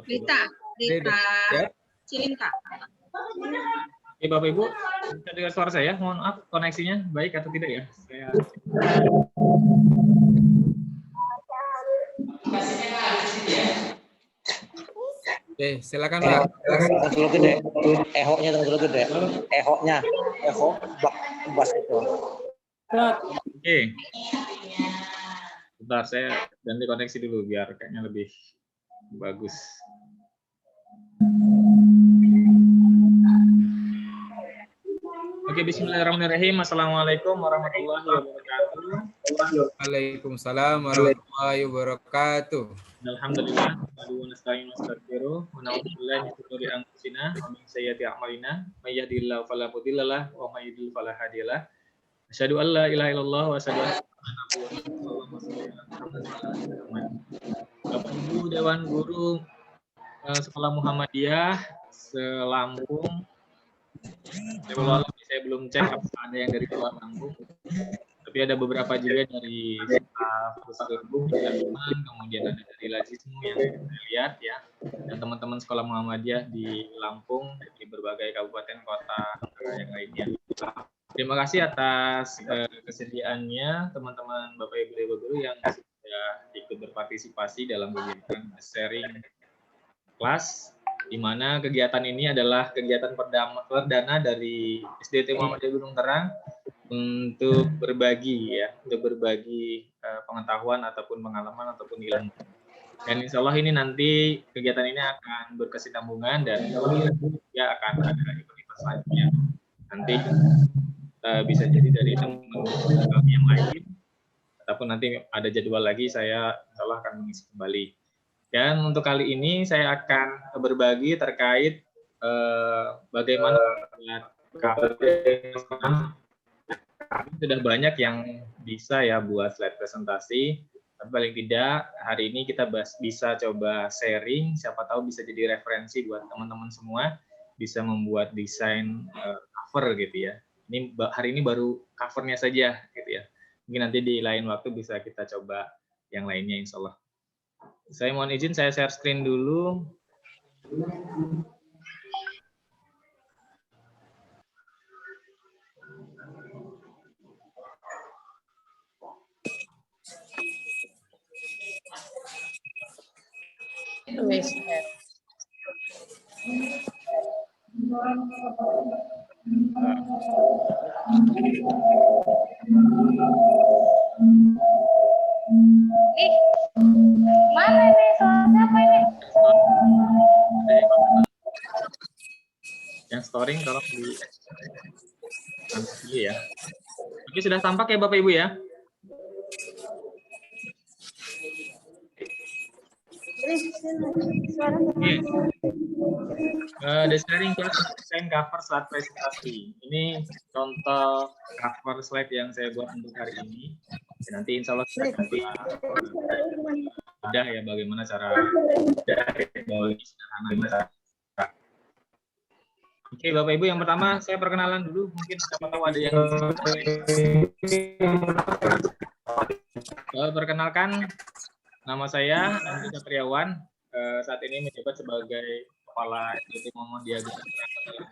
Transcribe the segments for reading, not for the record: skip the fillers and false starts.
Rita Ya. Cilinka. Oke, Bapak Ibu, bisa dengar suara saya? Mohon maaf, koneksinya baik atau tidak ya? Saya... Oke, silakan Pak. Terlalu gede. Ehoknya terlalu gede. Ehoknya. Eho bas itu. Oke. Bentar, saya ganti koneksi dulu biar kayaknya lebih bagus. Oke, bismillahirrahmanirrahim. Assalamualaikum warahmatullahi wabarakatuh. Waalaikumsalam warahmatullahi wabarakatuh. Alhamdulillah, wa nasta'inu wa nastaghfiruh, wa na'udzu billahi min shururi anfusina wa min sayyiati a'malina, may yahdihillahu fala mudhillalah wa may yudhlil fala hadiyalah. Asyhadu an la ilaha illallah wa asyhadu anna Muhammadan. Bapak Ibu Dewan Guru Sekolah Muhammadiyah se-Lampung. Saya belum cek apakah ada yang dari luar Lampung. Tapi ada beberapa juga dari staf Puskerbu, kemudian ada dari Lazismu yang saya lihat ya, dan teman-teman sekolah Muhammadiyah di Lampung, di berbagai kabupaten kota yang lainnya. Terima kasih atas kesediaannya teman-teman Bapak Ibu Dewa Guru yang sudah ikut berpartisipasi dalam kegiatan sharing kelas, di mana kegiatan ini adalah kegiatan perdana dari SDT Muhammadiyah Gunung Terang untuk berbagi ya, untuk berbagi pengetahuan ataupun pengalaman ataupun ilmu. Dan insya Allah ini nanti kegiatan ini akan berkesinambungan dan ya akan ada event-event selanjutnya. Nanti bisa jadi dari teman-teman kami yang lain, ataupun nanti ada jadwal lagi saya insya Allah akan mengisi kembali. Dan untuk kali ini saya akan berbagi terkait bagaimana sudah banyak yang bisa ya buat slide presentasi. Tapi paling tidak hari ini kita bisa coba sharing, siapa tahu bisa jadi referensi buat teman-teman semua bisa membuat desain cover gitu ya. Ini hari ini baru covernya saja gitu ya. Mungkin nanti di lain waktu bisa kita coba yang lainnya insya Allah. Saya mohon izin saya share screen dulu. Mana ini? Soalnya apa ini? Yang storing tolong di ya. Oke, sudah tampak ya Bapak Ibu ya? The sharing class design cover slide presentasi. Ini contoh cover slide yang saya buat untuk hari ini. Dan nanti insya Allah nanti mudah ya bagaimana cara sederhana. Oke, Bapak Ibu, yang pertama saya perkenalan dulu. Mungkin siapa tahu ada yang perkenalkan. Nama saya Andri Satriawan. Saat ini menjabat sebagai Kepala SDT Muhammadiyah Gunung Terang.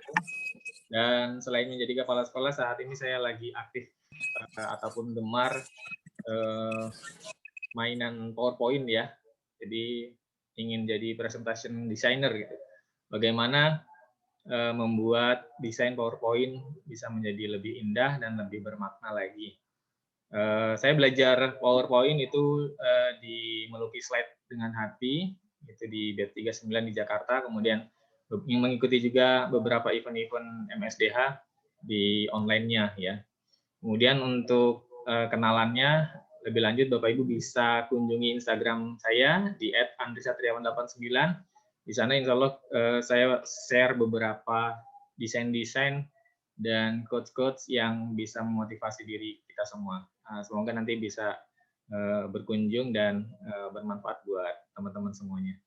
Dan selain menjadi kepala sekolah, saat ini saya lagi aktif ataupun gemar mainan PowerPoint ya. Jadi ingin jadi presentation designer gitu. Bagaimana membuat desain PowerPoint bisa menjadi lebih indah dan lebih bermakna lagi. Saya belajar PowerPoint itu di melukis slide dengan hati, itu di B39 di Jakarta, kemudian mengikuti juga beberapa event-event MSDH di online-nya ya. Kemudian untuk kenalannya lebih lanjut Bapak Ibu bisa kunjungi Instagram saya di @andrisatriawan89. Di sana insya Allah saya share beberapa desain-desain dan quotes-quotes yang bisa memotivasi diri kita semua. Semoga nanti bisa berkunjung dan bermanfaat buat teman-teman semuanya.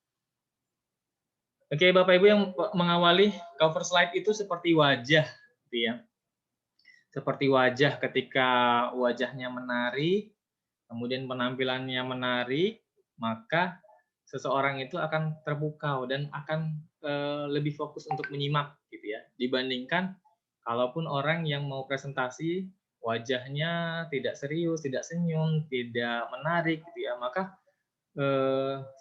Oke, Bapak Ibu, yang mengawali cover slide itu seperti wajah, gitu ya. Seperti wajah ketika wajahnya menarik, kemudian penampilannya menarik, maka seseorang itu akan terpukau dan akan lebih fokus untuk menyimak gitu ya, dibandingkan kalaupun orang yang mau presentasi wajahnya tidak serius, tidak senyum, tidak menarik gitu ya, maka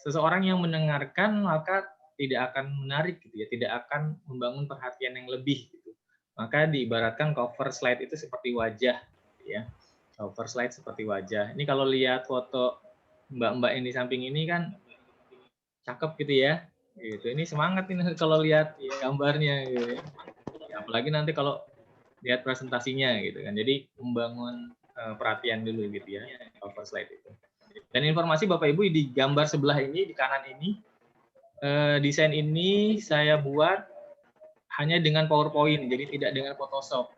seseorang yang mendengarkan maka tidak akan menarik gitu ya, tidak akan membangun perhatian yang lebih gitu. Maka diibaratkan cover slide itu seperti wajah gitu ya. Cover slide seperti wajah. Ini kalau lihat foto mbak-mbak yang di samping ini kan cakep gitu ya. Gitu. Ini semangat ini kalau lihat gambarnya gitu ya. Apalagi nanti kalau lihat presentasinya gitu kan. Jadi membangun perhatian dulu gitu ya, cover slide itu. Dan informasi Bapak Ibu di gambar sebelah ini, di kanan ini, desain ini saya buat hanya dengan PowerPoint, jadi tidak dengan Photoshop.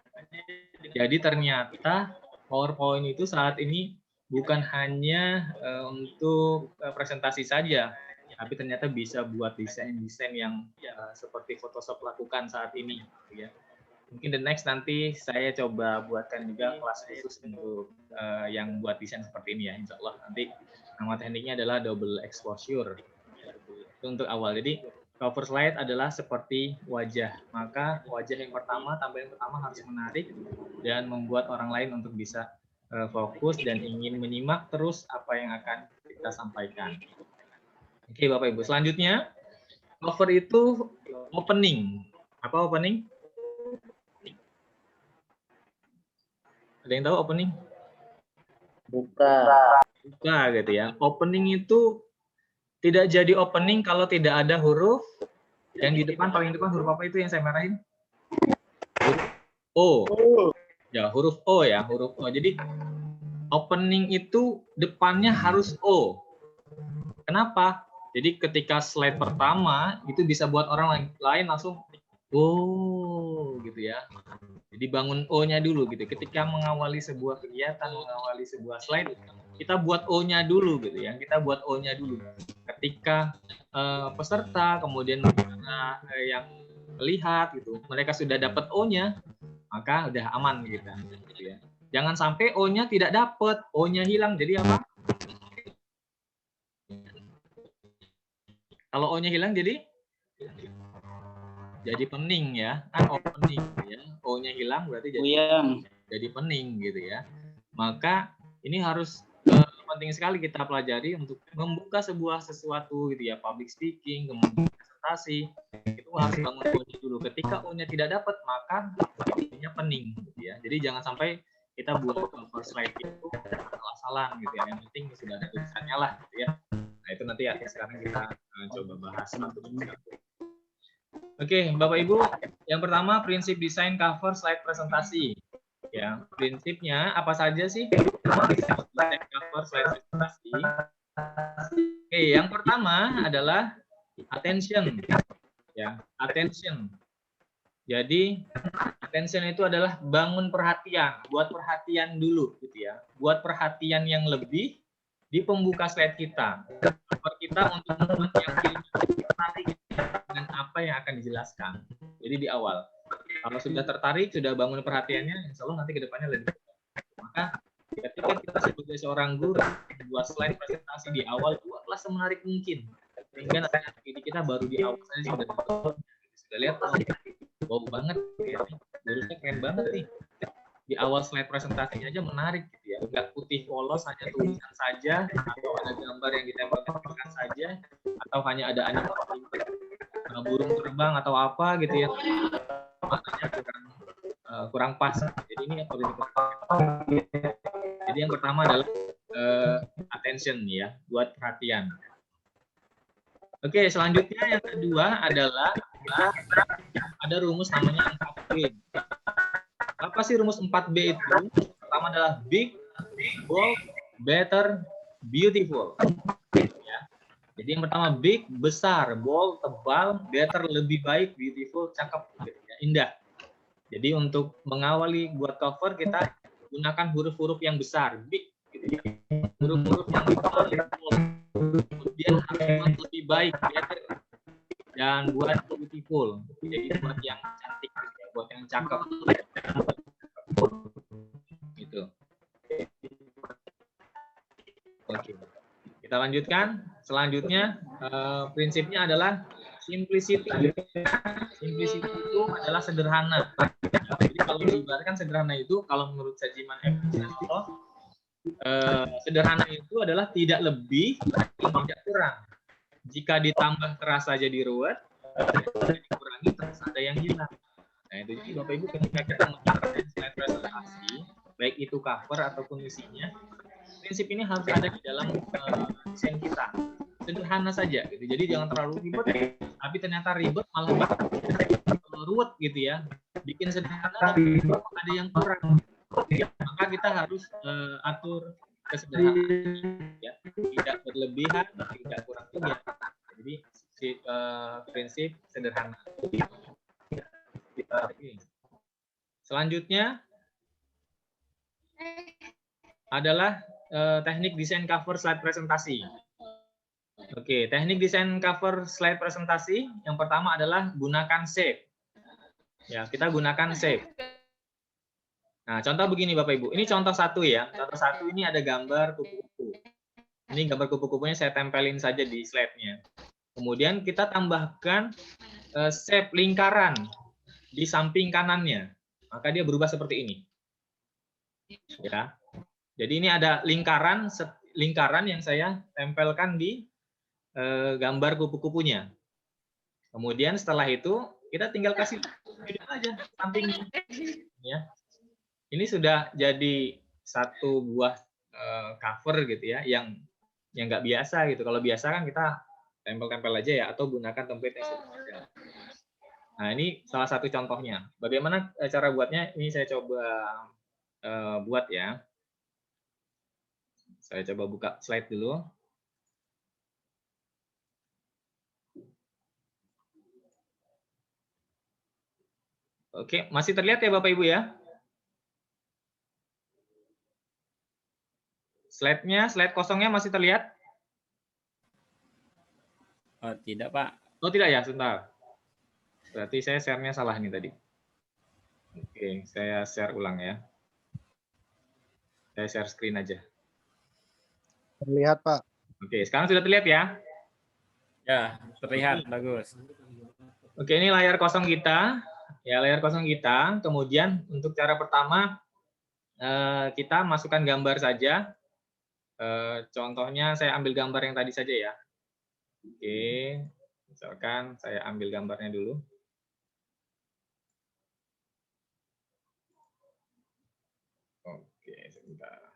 Jadi ternyata PowerPoint itu saat ini bukan hanya untuk presentasi saja, tapi ternyata bisa buat desain-desain yang seperti Photoshop lakukan saat ini. Gitu ya. Mungkin the next nanti saya coba buatkan juga kelas khusus untuk yang buat desain seperti ini ya, insya Allah. Nanti nama tekniknya adalah double exposure. Itu untuk awal. Jadi cover slide adalah seperti wajah. Maka wajah yang pertama, tampilan pertama harus menarik dan membuat orang lain untuk bisa fokus dan ingin menyimak terus apa yang akan kita sampaikan. Oke Bapak Ibu, selanjutnya cover itu opening. Apa opening? Ada yang tahu opening? Buka. Buka gitu ya. Opening itu tidak jadi opening kalau tidak ada huruf yang di depan, paling depan huruf apa itu yang saya marahin? Huruf O. Ya, huruf O ya, huruf O. Jadi opening itu depannya harus O. Kenapa? Jadi ketika slide pertama itu bisa buat orang lain langsung oh gitu ya. Jadi bangun O-nya dulu gitu. Ketika mengawali sebuah kegiatan, mengawali sebuah slide, kita buat O-nya dulu gitu ya. Kita buat O-nya dulu. Ketika peserta kemudian yang melihat gitu, mereka sudah dapat O-nya, maka udah aman gitu ya. Jangan sampai O-nya tidak dapat, O-nya hilang. Jadi apa? Kalau O-nya hilang jadi pening ya, kan opening ya. O-nya hilang berarti jadi pening gitu ya. Maka ini harus penting sekali kita pelajari untuk membuka sesuatu gitu ya, public speaking, kemudian presentasi, itu harus bangun O-nya dulu. Ketika O-nya tidak dapat, maka artinya pening gitu ya. Jadi jangan sampai kita buat cover slide itu asal-asalan gitu ya. Yang penting sudah ada tulisannya lah gitu ya. Nah, itu nanti ya sekarang kita coba bahas satu persatu. Oke, Bapak Ibu, yang pertama prinsip desain cover slide presentasi. Ya, prinsipnya apa saja sih? Desain cover slide presentasi. Oke, yang pertama adalah attention. Ya, attention. Jadi attention itu adalah bangun perhatian, buat perhatian dulu gitu ya. Buat perhatian yang lebih di pembuka slide kita. Cover kita untuk membuat yang tertarik dengan apa yang akan dijelaskan. Jadi di awal. Kalau sudah tertarik, sudah bangun perhatiannya, insya Allah nanti ke depannya lebih baik. Maka ketika kita sebagai seorang guru buat slide presentasi di awal, buatlah semenarik mungkin. Sehingga nanti kita baru di awal saja sudah lihat, wow banget, jurusnya keren banget nih. Di awal slide presentasinya aja menarik gitu ya, nggak putih polos hanya tulisan saja, atau ada gambar yang ditempel-tempelkan saja, atau hanya ada animasi burung terbang atau apa gitu ya, makanya kurang pas. Jadi ini yang perlu diperhatikan. Jadi yang pertama adalah attention ya, buat perhatian. Oke, selanjutnya yang kedua adalah ada rumus namanya 4B. Apa sih rumus 4B itu? Pertama adalah big, bold, better, beautiful. Ya. Jadi yang pertama big, besar, bold, tebal, better, lebih baik, beautiful, cakep, indah. Jadi untuk mengawali buat cover kita gunakan huruf-huruf yang besar, big, gitu ya. Huruf-huruf yang besar, kemudian harus lebih baik, better, dan buat beautiful. Jadi buat yang cantik, buat yang cakep. Gitu. Oke. Kita lanjutkan. Selanjutnya prinsipnya adalah simplicity. Simplicity itu adalah sederhana. Jadi kalau diibaratkan sederhana itu, kalau menurut Sajiman Epstein, sederhana itu adalah tidak lebih dan tidak kurang. Jika ditambah terasa jadi ruwet, jika dikurangi terasa ada yang hilang. Nah itu jadi Bapak Ibu ketika kita menggunakan slide presentasi, baik itu cover ataupun isinya, prinsip ini harus ada di dalam desain kita. Sederhana saja gitu. Jadi jangan terlalu ribet, tapi ternyata ribet malah ruwet gitu ya. Bikin sederhana tapi ada yang kurang. Maka kita harus atur kesederhanaan ya. Tidak berlebihan, tidak kurang juga. Jadi prinsip sederhana. Selanjutnya adalah teknik desain cover slide presentasi. Oke, teknik desain cover slide presentasi yang pertama adalah gunakan shape. Ya, kita gunakan shape. Nah, contoh begini Bapak Ibu. Ini contoh satu ya. Contoh satu ini ada gambar kupu-kupu. Ini gambar kupu-kupunya saya tempelin saja di slide-nya. Kemudian kita tambahkan shape lingkaran di samping kanannya. Maka dia berubah seperti ini. Ya. Jadi ini ada lingkaran yang saya tempelkan di gambar kupu-kupunya. Kemudian setelah itu kita tinggal kasih aja sampingnya. Ya. Ini sudah jadi satu buah cover gitu ya, yang nggak biasa gitu. Kalau biasa kan kita tempel-tempel aja ya, atau gunakan template yang sudah ada. Nah ini salah satu contohnya. Bagaimana cara buatnya? Ini saya coba buat ya. Saya coba buka slide dulu. Oke, masih terlihat ya Bapak Ibu ya? Slide-nya, slide kosongnya masih terlihat? Oh, tidak, Pak. Oh, tidak ya, sebentar. Berarti saya share-nya salah nih tadi. Oke, saya share ulang ya. Saya share screen aja. Terlihat, Pak. Oke, sekarang sudah terlihat ya? Ya, terlihat. Bagus. Oke, ini layar kosong kita. Ya, layar kosong kita. Kemudian untuk cara pertama, kita masukkan gambar saja. Contohnya saya ambil gambar yang tadi saja ya. Oke, misalkan saya ambil gambarnya dulu. Oke, sebentar.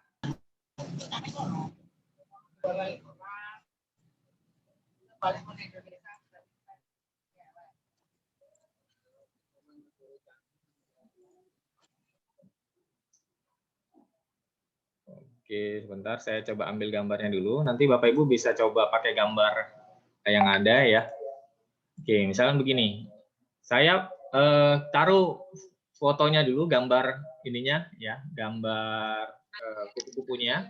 Oke, sebentar saya coba ambil gambarnya dulu. Nanti Bapak Ibu bisa coba pakai gambar yang ada ya. Oke, misalkan begini. Saya taruh fotonya dulu, gambar ininya ya, gambar kupu-kupunya.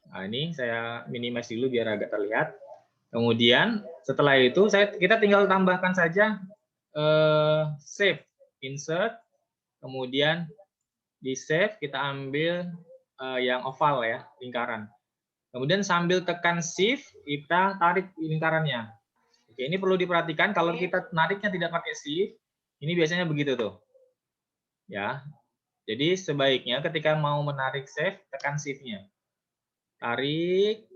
Nah, ini saya minimize dulu biar agak terlihat. Kemudian setelah itu kita tinggal tambahkan saja save, insert, kemudian di save kita ambil yang oval ya, lingkaran. Kemudian sambil tekan shift kita tarik lingkarannya. Oke, ini perlu diperhatikan kalau kita nariknya tidak pakai shift, ini biasanya begitu tuh. Ya. Jadi sebaiknya ketika mau menarik save tekan shift-nya. Tarik.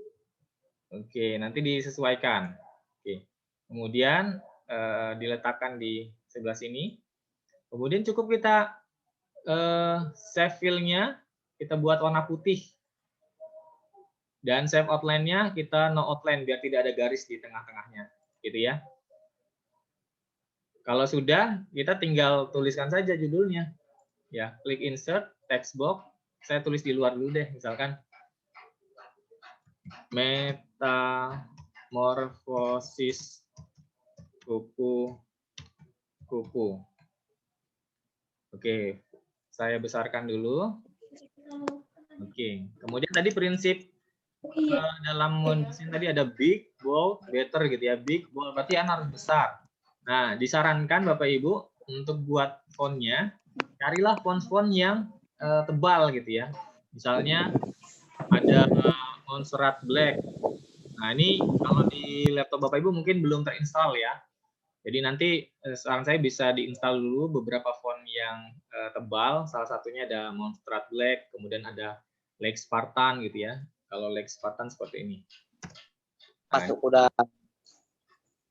Oke, nanti disesuaikan. Oke. Kemudian diletakkan di sebelah sini. Kemudian cukup kita save fill-nya kita buat warna putih. Dan save outline-nya kita no outline biar tidak ada garis di tengah-tengahnya, gitu ya. Kalau sudah, kita tinggal tuliskan saja judulnya. Ya, klik insert text box. Saya tulis di luar dulu deh, misalkan metamorfosis kupu-kupu. Oke, saya besarkan dulu. Oke, kemudian tadi prinsip dalam mendesain tadi ada big, bold, better gitu ya. Big, bold berarti harus besar. Nah, disarankan Bapak Ibu untuk buat fontnya, carilah font-font yang tebal gitu ya. Misalnya ada font serat black Nah, ini kalau di laptop Bapak Ibu mungkin belum terinstall ya. Jadi nanti saran saya bisa diinstal dulu beberapa font yang tebal. Salah satunya ada Montserrat Black, kemudian ada Lex Spartan gitu ya. Kalau Lex Spartan seperti ini. Masuk udah.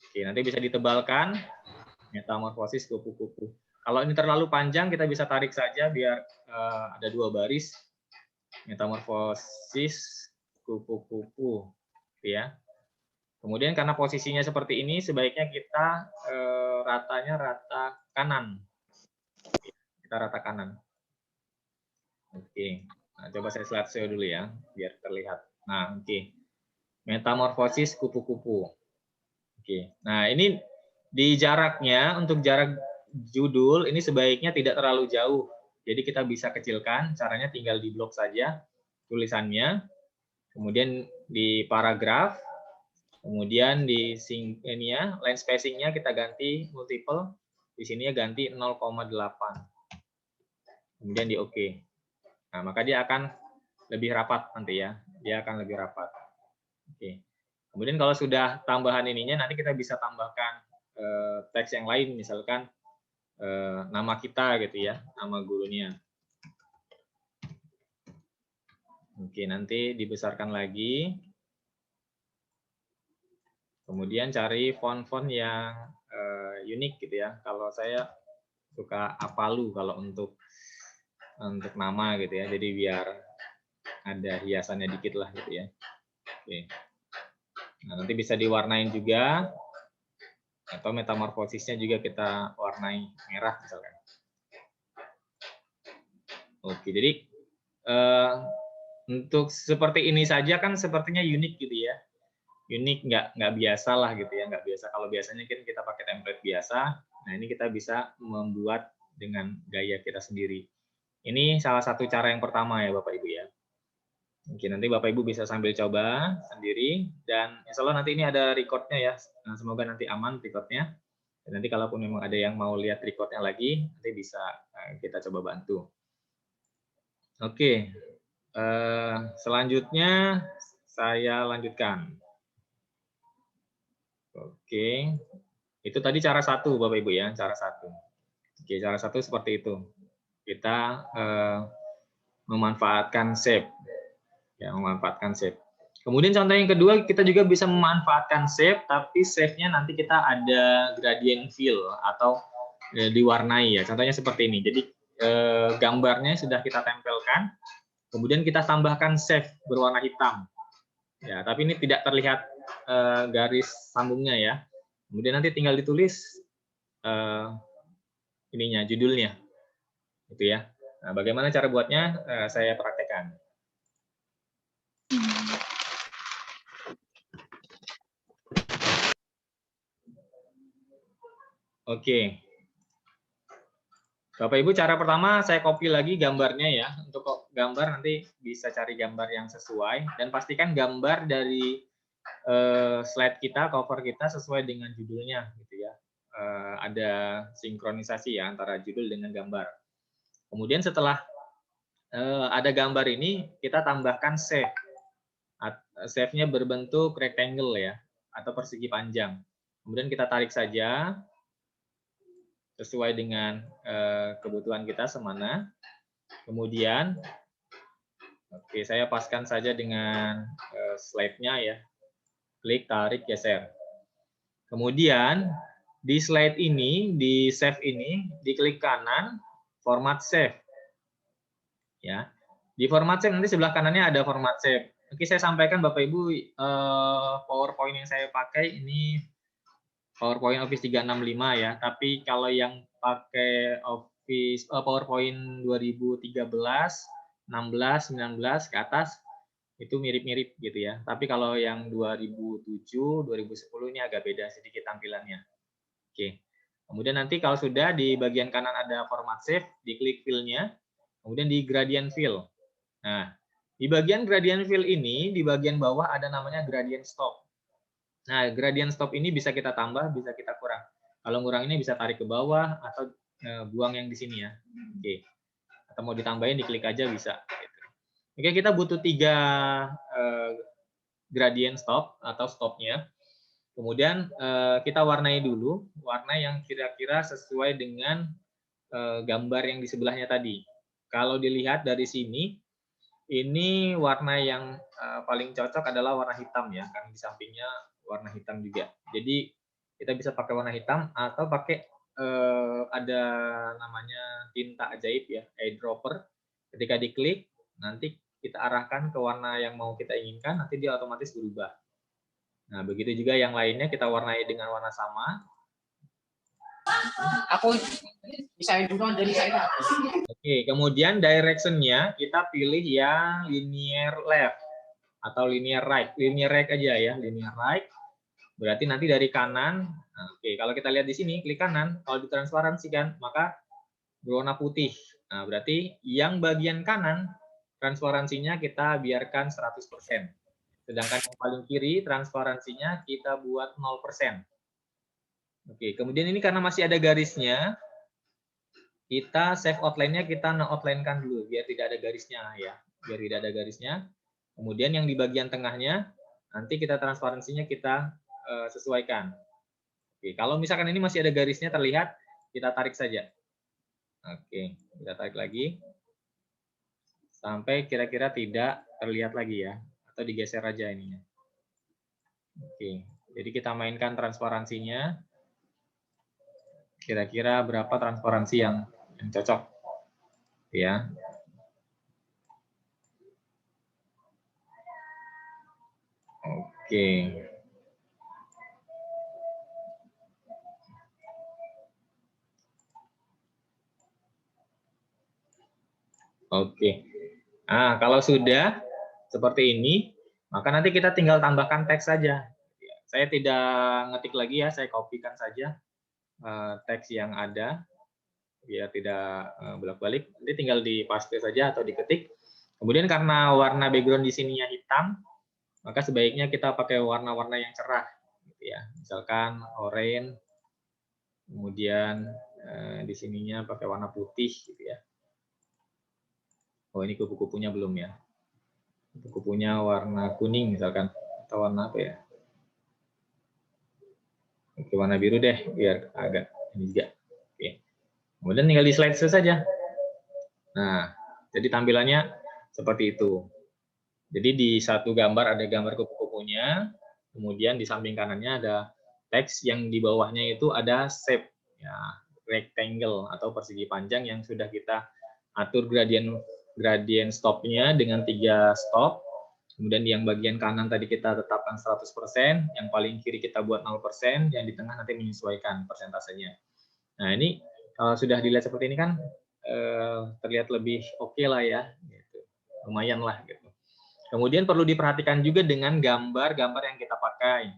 Oke, nanti bisa ditebalkan. Metamorfosis kupu-kupu. Kalau ini terlalu panjang, kita bisa tarik saja biar ada 2 baris. Metamorfosis kupu-kupu, ya. Kemudian karena posisinya seperti ini, sebaiknya kita ratanya rata kanan. Kita rata kanan. Oke, nah, coba saya slide dulu ya, biar terlihat. Nah, oke. Metamorfosis kupu-kupu. Oke, nah ini di jaraknya, untuk jarak judul, ini sebaiknya tidak terlalu jauh. Jadi kita bisa kecilkan, caranya tinggal di blok saja tulisannya. Kemudian di paragraf, kemudian di ini ya, line spacing-nya kita ganti multiple, di sini ya ganti 0,8. Kemudian di OK. Nah, maka dia akan lebih rapat nanti ya. Dia akan lebih rapat. Oke. Kemudian kalau sudah tambahan ininya, nanti kita bisa tambahkan teks yang lain, misalkan nama kita gitu ya, nama gurunya. Oke, nanti dibesarkan lagi. Kemudian cari font-font yang unik gitu ya. Kalau saya suka Avalu kalau untuk nama gitu ya. Jadi biar ada hiasannya dikit lah gitu ya. Oke. Nah, nanti bisa diwarnain juga. Atau metamorfosisnya juga kita warnai merah misalkan. Oke, jadi untuk seperti ini saja kan sepertinya unik gitu ya. Unik, nggak biasa lah gitu ya, nggak biasa. Kalau biasanya kan kita pakai template biasa, nah ini kita bisa membuat dengan gaya kita sendiri. Ini salah satu cara yang pertama ya Bapak Ibu ya. Mungkin nanti Bapak Ibu bisa sambil coba sendiri, dan insya Allah nanti ini ada recordnya ya. Nah, semoga nanti aman recordnya. Dan nanti kalaupun memang ada yang mau lihat recordnya lagi, nanti bisa kita coba bantu. Oke, selanjutnya saya lanjutkan. Oke, itu tadi cara satu Bapak Ibu ya, cara satu. Oke, cara satu seperti itu. Kita memanfaatkan shape, ya memanfaatkan shape. Kemudian contoh yang kedua, kita juga bisa memanfaatkan shape, tapi shape-nya nanti kita ada gradient fill atau diwarnai ya. Contohnya seperti ini. Jadi gambarnya sudah kita tempelkan, kemudian kita tambahkan shape berwarna hitam. Ya, tapi ini tidak terlihat garis sambungnya ya. Kemudian nanti tinggal ditulis ininya, judulnya, gitu ya. Nah, bagaimana cara buatnya? Saya praktekkan. Oke. Bapak Ibu, cara pertama saya copy lagi gambarnya ya. Untuk gambar nanti bisa cari gambar yang sesuai, dan pastikan gambar dari slide kita, cover kita sesuai dengan judulnya gitu ya. Ada sinkronisasi ya antara judul dengan gambar. Kemudian setelah ada gambar ini, kita tambahkan shape. Shape-nya berbentuk rectangle ya, atau persegi panjang. Kemudian kita tarik saja sesuai dengan kebutuhan kita semana. Kemudian, oke, saya paskan saja dengan slide-nya ya. Klik, tarik, geser. Kemudian di slide ini, di save ini, diklik kanan, format save. Ya, di format save nanti sebelah kanannya ada format save. Oke, saya sampaikan Bapak Ibu, PowerPoint yang saya pakai ini PowerPoint Office 365 ya. Tapi kalau yang pakai Office PowerPoint 2013, 16, 19 ke atas itu mirip-mirip gitu ya. Tapi kalau yang 2007, 2010 ini agak beda sedikit tampilannya. Oke. Kemudian nanti kalau sudah di bagian kanan ada format save, diklik fill-nya, kemudian di gradient fill. Nah, di bagian gradient fill ini, di bagian bawah ada namanya gradient stop. Nah, gradient stop ini bisa kita tambah, bisa kita kurang. Kalau kurang ini bisa tarik ke bawah atau buang yang di sini ya. Oke. Atau mau ditambahin diklik aja bisa. Oke, kita butuh 3 gradient stop atau stopnya. Kemudian kita warnai dulu warna yang kira-kira sesuai dengan gambar yang di sebelahnya tadi. Kalau dilihat dari sini, ini warna yang paling cocok adalah warna hitam ya, karena di sampingnya warna hitam juga. Jadi kita bisa pakai warna hitam atau pakai ada namanya tinta ajaib ya, eyedropper. Ketika diklik, nanti kita arahkan ke warna yang mau kita inginkan, nanti dia otomatis berubah. Nah, begitu juga yang lainnya kita warnai dengan warna sama. Aku bisa juga jadi saya. Oke, kemudian direction-nya kita pilih yang linear left atau linear right. Linear right aja ya, linear right. Berarti nanti dari kanan. Nah, oke, kalau kita lihat di sini, klik kanan, kalau ditransparansikan, maka berwarna putih. Nah, berarti yang bagian kanan, transparansinya kita biarkan 100%. Sedangkan yang paling kiri, transparansinya kita buat 0%. Oke, kemudian ini karena masih ada garisnya, kita save outline-nya kita no-outline-kan dulu, biar tidak ada garisnya ya. Biar tidak ada garisnya. Kemudian yang di bagian tengahnya, nanti kita transparansinya kita sesuaikan. Oke, kalau misalkan ini masih ada garisnya terlihat, kita tarik saja. Oke, kita tarik lagi. Sampai kira-kira tidak terlihat lagi ya. Atau digeser aja ininya. Oke, jadi kita mainkan transparansinya. Kira-kira berapa transparansi yang cocok ya. Oke. Oke. Nah, kalau sudah seperti ini, maka nanti kita tinggal tambahkan teks saja. Saya tidak ngetik lagi ya, saya kopikan saja teks yang ada biar tidak bolak-balik. Nanti tinggal dipaste saja atau diketik. Kemudian karena warna background di sininya hitam, maka sebaiknya kita pakai warna-warna yang cerah gitu ya. Misalkan oranye, kemudian di sininya pakai warna putih gitu ya. Oh, ini kupu-kupunya belum ya. Kupu-kupunya warna kuning misalkan atau warna apa ya? Oke, warna biru deh biar agak ini juga. Oke. Kemudian tinggal di slide saja. Nah, jadi tampilannya seperti itu. Jadi di satu gambar ada gambar kupu-kupunya, kemudian di samping kanannya ada teks yang di bawahnya itu ada shape ya, rectangle atau persegi panjang yang sudah kita atur gradient stopnya dengan 3 stop. Kemudian yang bagian kanan tadi kita tetapkan 100%, yang paling kiri kita buat 0%, yang di tengah nanti menyesuaikan persentasenya. Nah, ini kalau sudah dilihat seperti ini kan terlihat lebih oke lah ya, gitu. Lumayan lah gitu. Kemudian perlu diperhatikan juga dengan gambar-gambar yang kita pakai.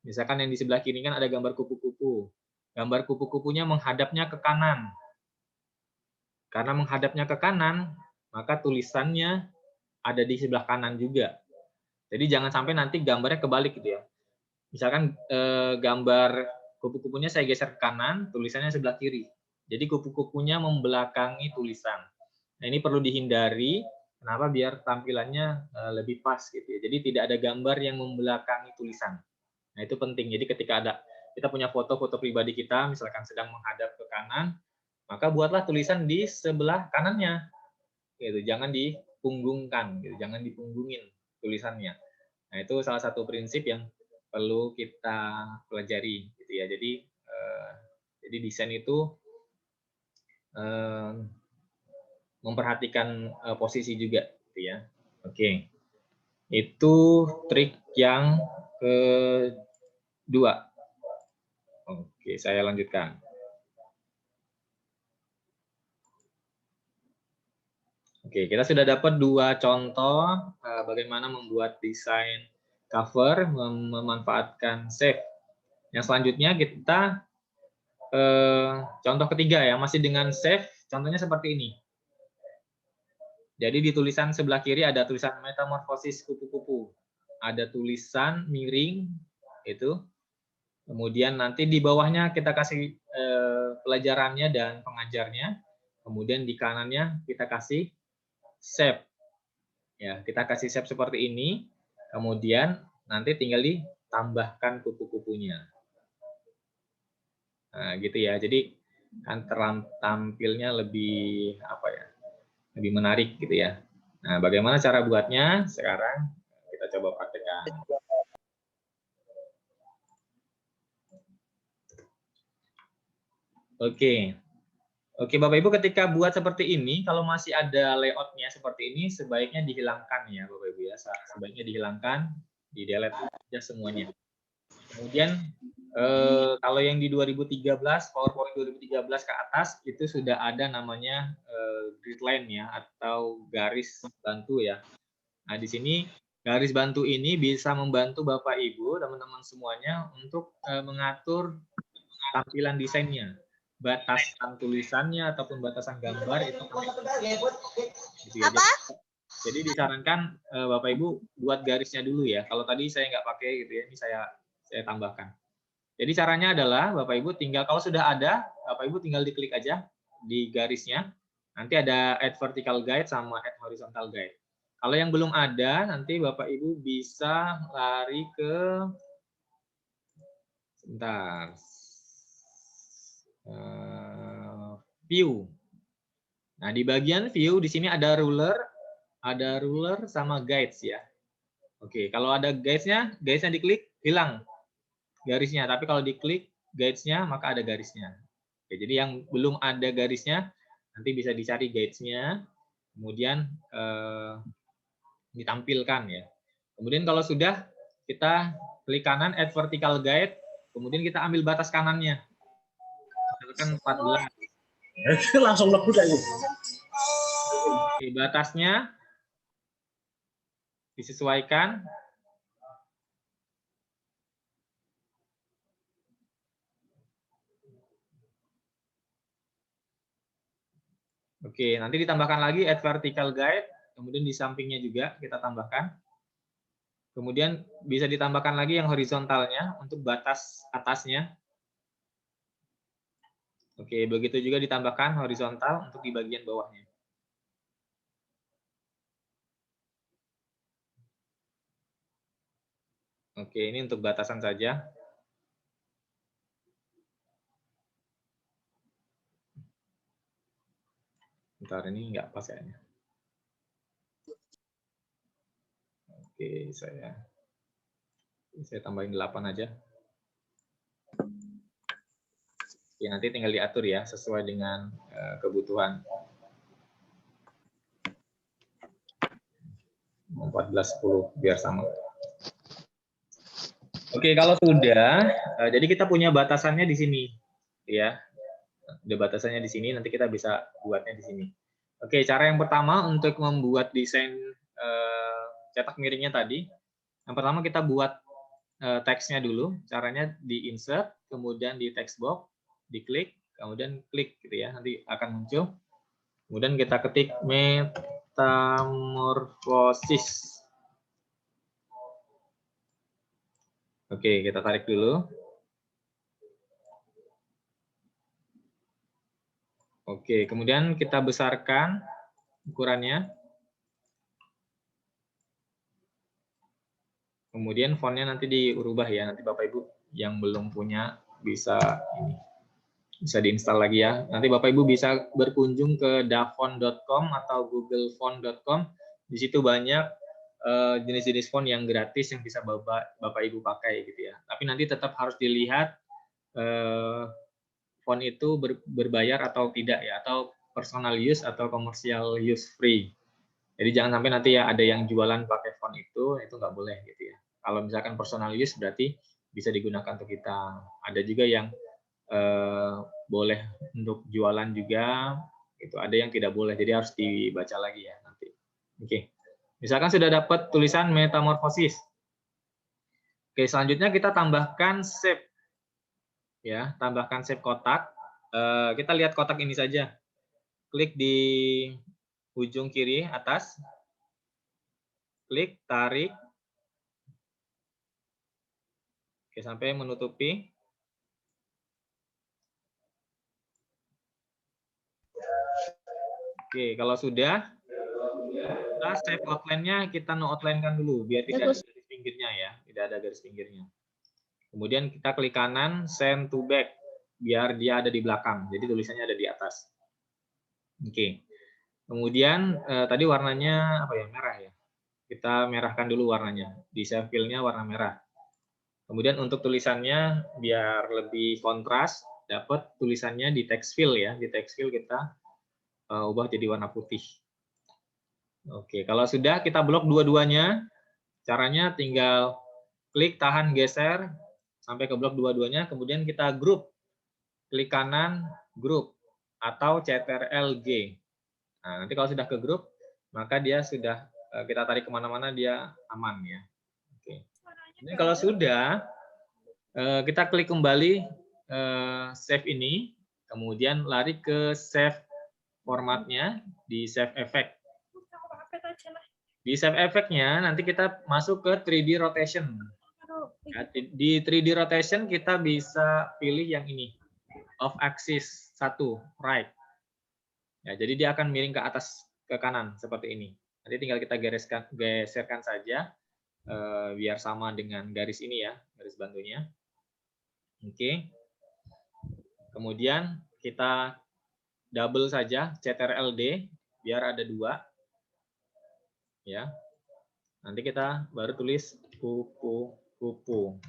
Misalkan yang di sebelah kiri kan ada gambar kupu-kupu. Gambar kupu-kupunya menghadapnya ke kanan. Karena menghadapnya ke kanan, maka tulisannya ada di sebelah kanan juga. Jadi jangan sampai nanti gambarnya kebalik gitu ya. Misalkan gambar kupu-kupunya saya geser ke kanan, tulisannya sebelah kiri. Jadi kupu-kupunya membelakangi tulisan. Nah, ini perlu dihindari. Kenapa? Biar tampilannya lebih pas gitu ya. Jadi tidak ada gambar yang membelakangi tulisan. Nah, itu penting. Jadi ketika kita punya foto-foto pribadi kita, misalkan sedang menghadap ke kanan, maka buatlah tulisan di sebelah kanannya. Gitu. Jangan dipunggungkan, gitu. Jangan dipunggungin tulisannya. Nah, itu salah satu prinsip yang perlu kita pelajari gitu ya. Jadi desain itu memperhatikan posisi juga gitu ya. Oke. Itu trik yang kedua. Oke, saya lanjutkan. Oke, kita sudah dapat 2 contoh bagaimana membuat desain cover memanfaatkan save. Yang selanjutnya kita contoh ketiga ya, masih dengan save, contohnya seperti ini. Jadi di tulisan sebelah kiri ada tulisan metamorfosis kupu-kupu. Ada tulisan miring itu. Kemudian nanti di bawahnya kita kasih pelajarannya dan pengajarnya. Kemudian di kanannya kita kasih save. Ya, kita kasih save seperti ini. Kemudian nanti tinggal ditambahkan kupu-kupunya. Nah, gitu ya. Jadi kan tampilnya lebih apa ya? Lebih menarik gitu ya. Nah, bagaimana cara buatnya? Sekarang kita coba praktekkan. Oke. Oke, Bapak Ibu, ketika buat seperti ini, kalau masih ada layoutnya seperti ini, sebaiknya dihilangkan ya, Bapak Ibu ya. Sebaiknya dihilangkan, di-delete aja semuanya. Kemudian kalau yang di 2013, PowerPoint 2013 ke atas itu sudah ada namanya grid line ya, atau garis bantu ya. Nah, di sini garis bantu ini bisa membantu Bapak Ibu, teman-teman semuanya untuk mengatur tampilan desainnya. Batasan tulisannya ataupun batasan gambar itu gitu ya. Jadi disarankan Bapak Ibu buat garisnya dulu ya. Kalau tadi saya nggak pakai gitu ya, ini saya tambahkan. Jadi caranya adalah Bapak Ibu tinggal kalau sudah ada, Bapak Ibu tinggal diklik aja di garisnya. Nanti ada add vertical guide sama add horizontal guide. Kalau yang belum ada, nanti Bapak Ibu bisa lari ke sebentar. View. Nah, di bagian view di sini ada ruler sama guides ya. Oke, kalau ada guidesnya diklik hilang garisnya. Tapi kalau diklik guidesnya maka ada garisnya. Oke, jadi yang belum ada garisnya nanti bisa dicari guidesnya, kemudian ditampilkan ya. Kemudian kalau sudah kita klik kanan add vertical guide, kemudian kita ambil batas kanannya. Misalkan 14. Langsung lebut aja. Oke, batasnya disesuaikan. Oke, nanti ditambahkan lagi add vertical guide, kemudian di sampingnya juga kita tambahkan. Kemudian bisa ditambahkan lagi yang horizontalnya untuk batas atasnya. Oke, begitu juga ditambahkan horizontal untuk di bagian bawahnya. Oke, ini untuk batasan saja. Bentar, ini nggak pas kayaknya. Oke, saya tambahin 8 aja. Oke, nanti tinggal diatur ya, sesuai dengan kebutuhan. 14-10, biar sama. Oke, kalau sudah, jadi kita punya batasannya di sini. Ya, udah batasannya di sini, nanti kita bisa buatnya di sini. Oke, cara yang pertama untuk membuat desain cetak miringnya tadi, yang pertama kita buat teksnya dulu. Caranya di insert, kemudian di text box, diklik, kemudian klik gitu ya, nanti akan muncul. Kemudian kita ketik metamorfosis. Oke, kita tarik dulu. Oke, kemudian kita besarkan ukurannya. Kemudian fontnya nanti diubah ya, nanti Bapak Ibu yang belum punya bisa diinstal lagi ya. Nanti Bapak Ibu bisa berkunjung ke dafont.com atau googlefont.com. Di situ banyak jenis-jenis font yang gratis yang bisa Bapak Ibu pakai gitu ya. Tapi nanti tetap harus dilihat font itu berbayar atau tidak ya, atau personal use atau commercial use free. Jadi jangan sampai nanti ya ada yang jualan pakai font itu nggak boleh gitu ya. Kalau misalkan personal use berarti bisa digunakan untuk kita. Ada juga yang boleh untuk jualan juga, itu ada yang tidak boleh. Jadi harus dibaca lagi ya nanti. Oke. Misalkan sudah dapat tulisan metamorfosis. Oke, selanjutnya kita tambahkan shape. Ya, tambahkan shape kotak. Kita lihat kotak ini saja. Klik di ujung kiri atas. Klik, tarik. Oke, sampai menutupi. Oke, kalau sudah, kita save outline-nya kita no outline-kan dulu biar tidak ada garis pinggirnya ya, tidak ada garis pinggirnya. Kemudian kita klik kanan, send to back, biar dia ada di belakang. Jadi tulisannya ada di atas. Oke. Kemudian tadi warnanya apa ya? Merah ya. Kita merahkan dulu warnanya. Di save fill-nya warna merah. Kemudian untuk tulisannya biar lebih kontras, dapat tulisannya di text fill ya. Di text fill kita ubah jadi warna putih. Oke, kalau sudah kita blok dua-duanya. Caranya tinggal klik, tahan, geser sampai ke blok dua-duanya, kemudian kita grup. Klik kanan, grup atau CTRL-G. Nah, nanti kalau sudah ke grup, maka dia sudah kita tarik kemana-mana dia aman ya. Oke. Jadi kalau sudah, kita klik kembali save ini, kemudian lari ke save formatnya di save effect. Di save effect-nya nanti kita masuk ke 3D rotation. Ya, di 3D rotation kita bisa pilih yang ini, off axis 1, right. Ya, jadi dia akan miring ke atas ke kanan seperti ini. Nanti tinggal kita geserkan saja biar sama dengan garis ini ya, garis bantunya. Oke. Kemudian kita double saja CTRL-D biar ada 2. Ya. Nanti kita baru tulis kupu-kupu.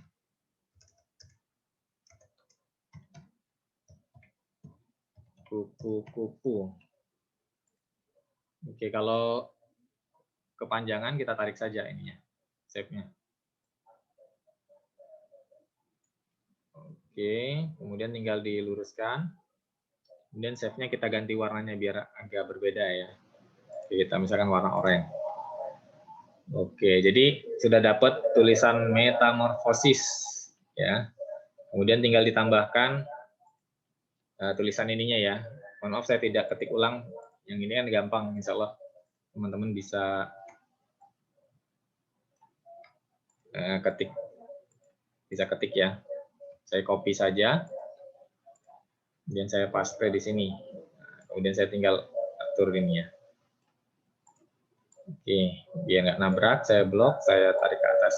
Kupu-kupu. Oke, kalau kepanjangan kita tarik saja ininya, shape-nya. Oke, kemudian tinggal diluruskan. Kemudian shape-nya kita ganti warnanya biar agak berbeda ya. Oke, kita misalkan warna oranye. Oke, jadi sudah dapat tulisan metamorfosis ya. Kemudian tinggal ditambahkan tulisan ininya ya. Mohon maaf saya tidak ketik ulang. Yang ini kan gampang, insya Allah teman-teman bisa ketik ya. Saya copy saja, kemudian saya paste di sini. Kemudian saya tinggal atur ini ya. Oke, biar nggak nabrak, saya blok, saya tarik ke atas.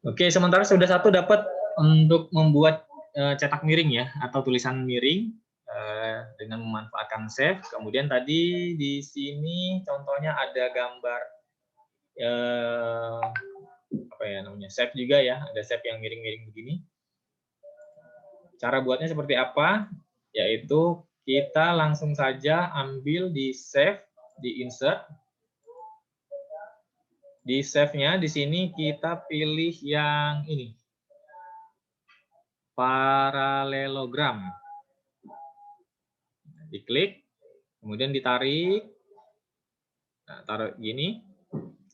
Oke, sementara sudah satu dapat untuk membuat cetak miring ya, atau tulisan miring dengan memanfaatkan save. Kemudian tadi di sini contohnya ada gambar apa ya namanya, save juga ya, ada save yang miring-miring begini. Cara buatnya seperti apa? Yaitu kita langsung saja ambil di save, di insert. Di save-nya di sini kita pilih yang ini. Paralelogram. Diklik, kemudian ditarik. Nah, taruh gini.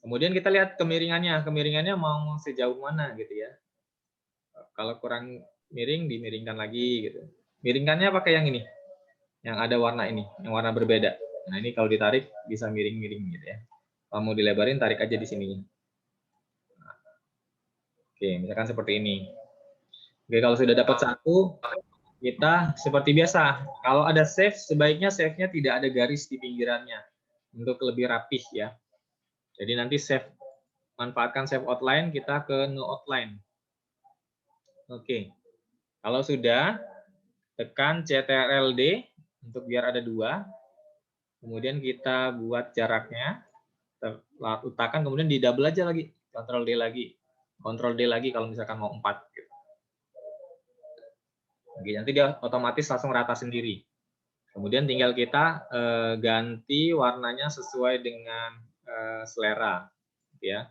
Kemudian kita lihat kemiringannya. Kemiringannya mau sejauh mana gitu ya. Kalau kurang miring, dimiringkan lagi gitu. Miringkannya pakai yang ini. Yang ada warna ini, yang warna berbeda. Nah, ini kalau ditarik bisa miring-miring gitu ya. Kalau mau dilebarin, tarik aja di sini. Oke, misalkan seperti ini. Oke, kalau sudah dapat satu, kita seperti biasa. Kalau ada save, sebaiknya save-nya tidak ada garis di pinggirannya. Untuk lebih rapih ya. Jadi nanti save, manfaatkan save outline, kita ke no outline. Oke, kalau sudah, tekan CTRL-D untuk biar ada 2. Kemudian kita buat jaraknya, letakkan, kemudian di double aja lagi, Ctrl-D lagi, Ctrl-D lagi kalau misalkan mau 4. Gitu. Oke, nanti dia otomatis langsung rata sendiri. Kemudian tinggal kita ganti warnanya sesuai dengan selera, ya.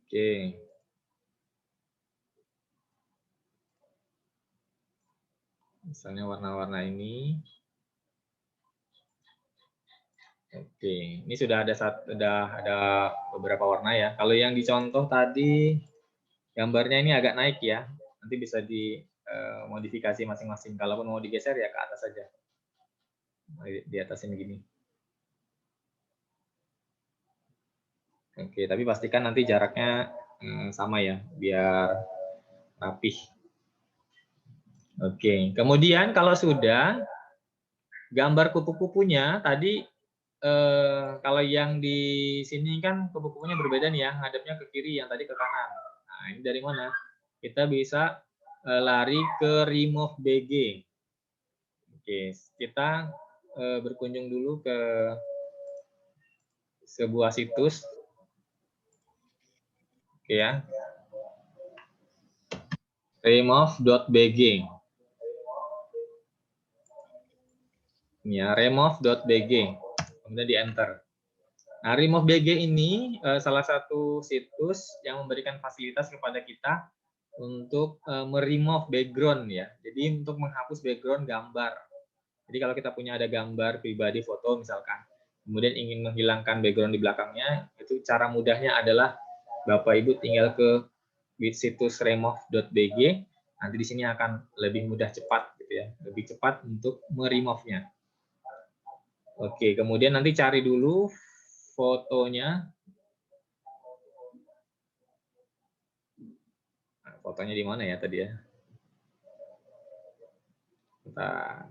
Oke. Misalnya warna-warna ini. Oke, ini sudah ada beberapa warna ya. Kalau yang dicontoh tadi gambarnya ini agak naik ya. Nanti bisa dimodifikasi masing-masing. Kalaupun mau digeser ya ke atas saja. Di atas ini gini. Oke, tapi pastikan nanti jaraknya sama ya, biar rapih. Oke, kemudian kalau sudah, gambar kupu-kupunya tadi kalau yang di sini kan kupu-kupunya berbeda nih ya, ngadepnya ke kiri, yang tadi ke kanan. Nah, ini dari mana? Kita bisa lari ke remove BG. Oke, kita berkunjung dulu ke sebuah situs. Oke ya. remove.bg. Ya, remove.bg. Kemudian di enter. Nah, remove.bg ini salah satu situs yang memberikan fasilitas kepada kita untuk meremove background ya. Jadi untuk menghapus background gambar. Jadi kalau kita punya ada gambar pribadi foto misalkan, kemudian ingin menghilangkan background di belakangnya, itu cara mudahnya adalah Bapak Ibu tinggal ke situs remove.bg. Nanti di sini akan lebih mudah cepat gitu ya, lebih cepat untuk meremove-nya. Oke, kemudian nanti cari dulu fotonya. Nah, fotonya di mana ya tadi ya? Bentar.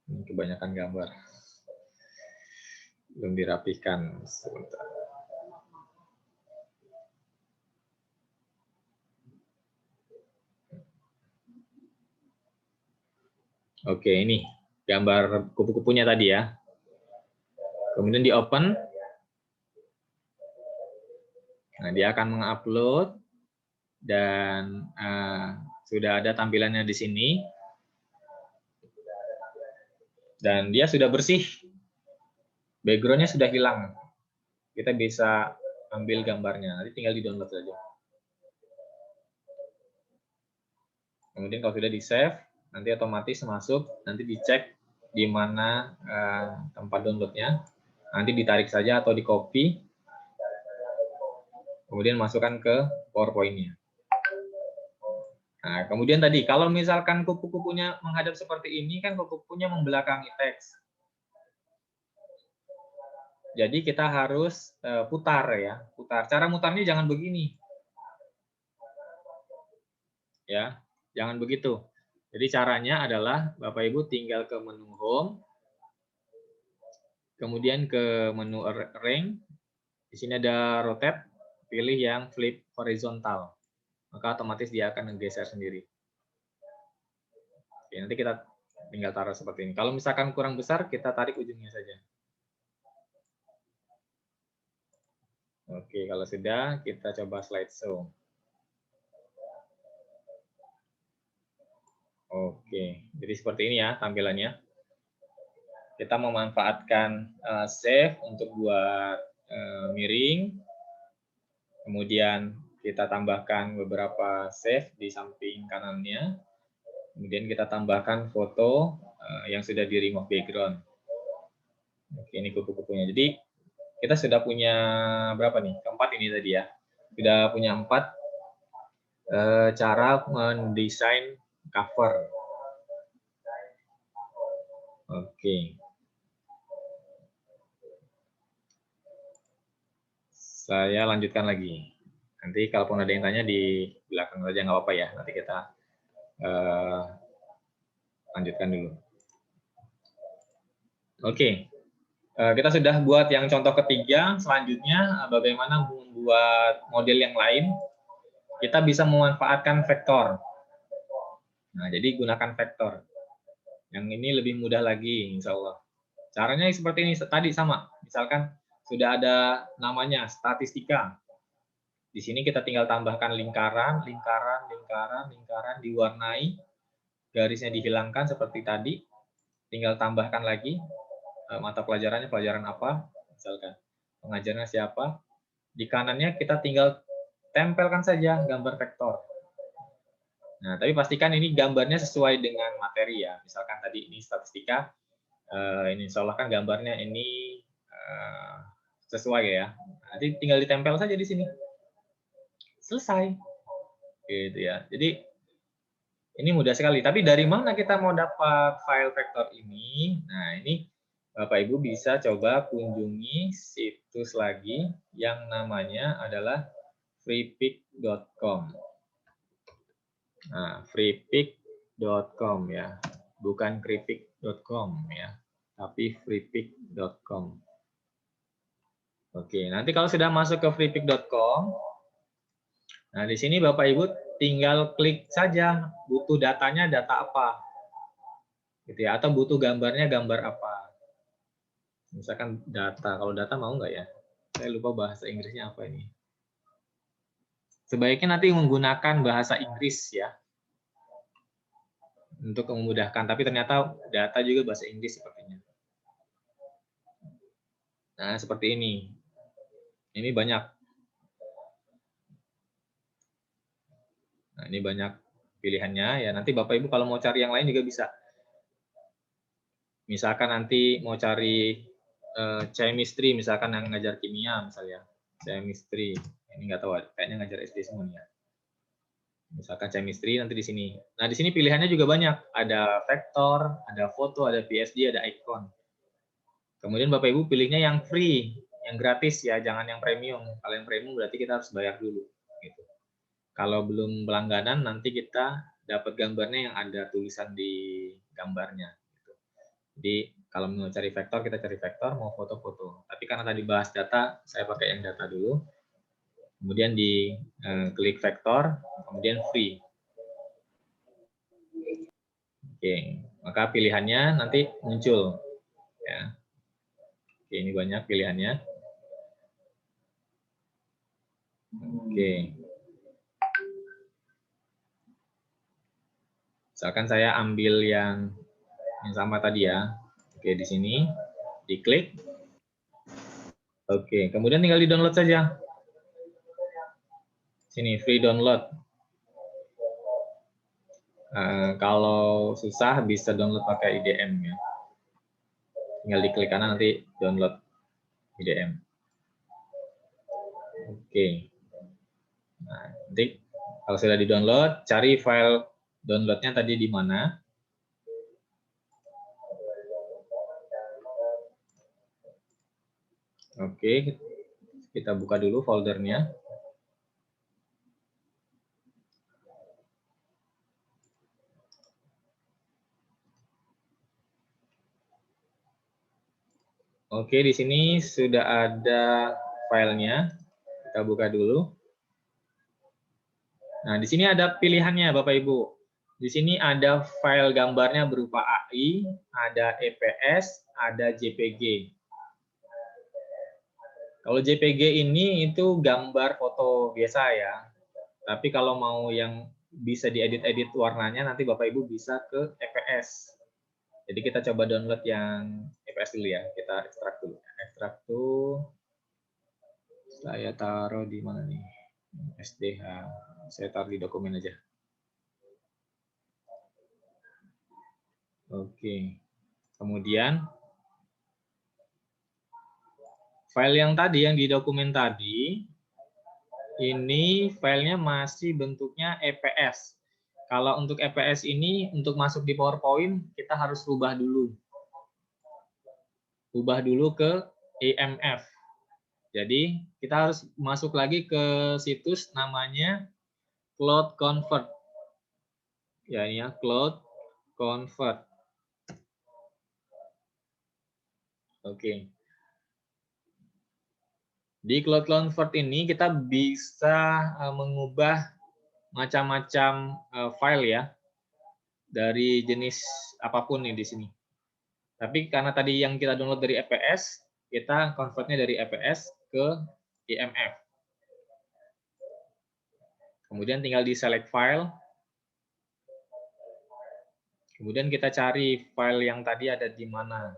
Ini kebanyakan gambar. Belum dirapihkan. Sebentar. Oke, ini gambar kupu-kupunya tadi ya. Kemudian di open. Nah, dia akan mengupload dan sudah ada tampilannya di sini. Dan dia sudah bersih. Background-nya sudah hilang. Kita bisa ambil gambarnya. Nanti tinggal di-download saja. Kemudian kalau sudah di-save, nanti otomatis masuk, nanti dicek di mana tempat downloadnya, nanti ditarik saja atau di-copy, kemudian masukkan ke PowerPoint-nya. Nah, kemudian tadi, kalau misalkan kupu-kupunya menghadap seperti ini, kan kupu-kupunya membelakangi teks. Jadi kita harus putar ya, putar. Cara mutarnya jangan begini. Ya, jangan begitu. Jadi caranya adalah Bapak Ibu tinggal ke menu Home, kemudian ke menu Arrange. Di sini ada Rotate, pilih yang Flip Horizontal. Maka otomatis dia akan menggeser sendiri. Oke, nanti kita tinggal taruh seperti ini. Kalau misalkan kurang besar, kita tarik ujungnya saja. Oke, kalau sudah, kita coba slideshow. Oke, jadi seperti ini ya tampilannya. Kita memanfaatkan save untuk buat miring. Kemudian kita tambahkan beberapa save di samping kanannya. Kemudian kita tambahkan foto yang sudah di remove background. Oke, ini kupu-kupunya. Jadi kita sudah punya berapa nih? Keempat ini tadi ya. Sudah punya 4 cara mendesain cover. Oke. Saya lanjutkan lagi. Nanti kalaupun ada yang tanya di belakang saja nggak apa-apa ya. Nanti kita lanjutkan dulu. Oke. Kita sudah buat yang contoh ketiga. Selanjutnya bagaimana membuat model yang lain. Kita bisa memanfaatkan vektor. Nah, jadi gunakan vektor. Yang ini lebih mudah lagi, insya Allah. Caranya seperti ini, tadi sama. Misalkan sudah ada namanya, statistika. Di sini kita tinggal tambahkan lingkaran, lingkaran, lingkaran, lingkaran, diwarnai. Garisnya dihilangkan seperti tadi. Tinggal tambahkan lagi mata pelajarannya, pelajaran apa. Misalkan pengajarnya siapa. Di kanannya kita tinggal tempelkan saja gambar vektor. Nah, tapi pastikan ini gambarnya sesuai dengan materi ya. Misalkan tadi ini statistika, ini insya Allah kan gambarnya ini sesuai ya. Nanti tinggal ditempel saja di sini. Selesai. Gitu ya. Jadi ini mudah sekali. Tapi dari mana kita mau dapat file vektor ini? Nah, ini Bapak Ibu bisa coba kunjungi situs lagi yang namanya adalah freepik.com. Nah, freepik.com ya. Bukan kripik.com ya, tapi freepik.com. Oke, nanti kalau sudah masuk ke freepik.com, nah di sini Bapak Ibu tinggal klik saja butuh datanya data apa. Gitu ya, atau butuh gambarnya gambar apa. Misalkan data, kalau data mau nggak ya? Saya lupa bahasa Inggrisnya apa ini. Sebaiknya nanti menggunakan bahasa Inggris ya. Untuk memudahkan, tapi ternyata data juga bahasa Inggris sepertinya. Nah, seperti ini. Ini banyak. Nah, ini banyak pilihannya ya. Nanti Bapak Ibu kalau mau cari yang lain juga bisa. Misalkan nanti mau cari chemistry, misalkan yang ngajar kimia misalnya. Chemistry. Ini nggak tahu, kayaknya ngajar SD semuanya. Misalkan chemistry nanti di sini. Nah, di sini pilihannya juga banyak. Ada vektor, ada foto, ada PSD, ada icon. Kemudian Bapak Ibu pilihnya yang free, yang gratis ya, jangan yang premium. Kalau yang premium berarti kita harus bayar dulu. Gitu. Kalau belum berlangganan, nanti kita dapat gambarnya yang ada tulisan di gambarnya. Gitu. Jadi kalau mau cari vektor, kita cari vektor, mau foto-foto. Tapi karena tadi bahas data, saya pakai yang data dulu. Kemudian di klik vektor, kemudian free. Oke, maka pilihannya nanti muncul. Ya. Oke, ini banyak pilihannya. Oke. Misalkan saya ambil yang sama tadi ya. Oke, di sini diklik. Oke, kemudian tinggal di-download saja. Sini free download. Kalau susah bisa download pakai IDM ya. Tinggal diklik kanan nanti download IDM. Oke. Nah, nanti kalau sudah di-download, cari file downloadnya tadi di mana. Oke, kita buka dulu foldernya. Oke, di sini sudah ada filenya. Kita buka dulu. Nah, di sini ada pilihannya, Bapak Ibu. Di sini ada file gambarnya berupa AI, ada EPS, ada JPG. Kalau JPG ini itu gambar foto biasa ya. Tapi kalau mau yang bisa diedit-edit warnanya, nanti Bapak Ibu bisa ke EPS. Jadi kita coba download yang EPS dulu ya. Kita ekstrak dulu. Ekstrak tuh saya taruh di mana nih? SDH. Saya taruh di dokumen aja. Oke. Kemudian file yang tadi yang di dokumen tadi ini filenya masih bentuknya EPS. Kalau untuk EPS ini, untuk masuk di PowerPoint, kita harus rubah dulu. Ubah dulu ke EMF. Jadi, kita harus masuk lagi ke situs namanya Cloud Convert. Ya, ini ya, Cloud Convert. Oke. Di Cloud Convert ini, kita bisa mengubah macam-macam file ya. Dari jenis apapun nih di sini. Tapi karena tadi yang kita download dari EPS, kita convertnya dari EPS ke EMF. Kemudian tinggal di select file. Kemudian kita cari file yang tadi ada di mana.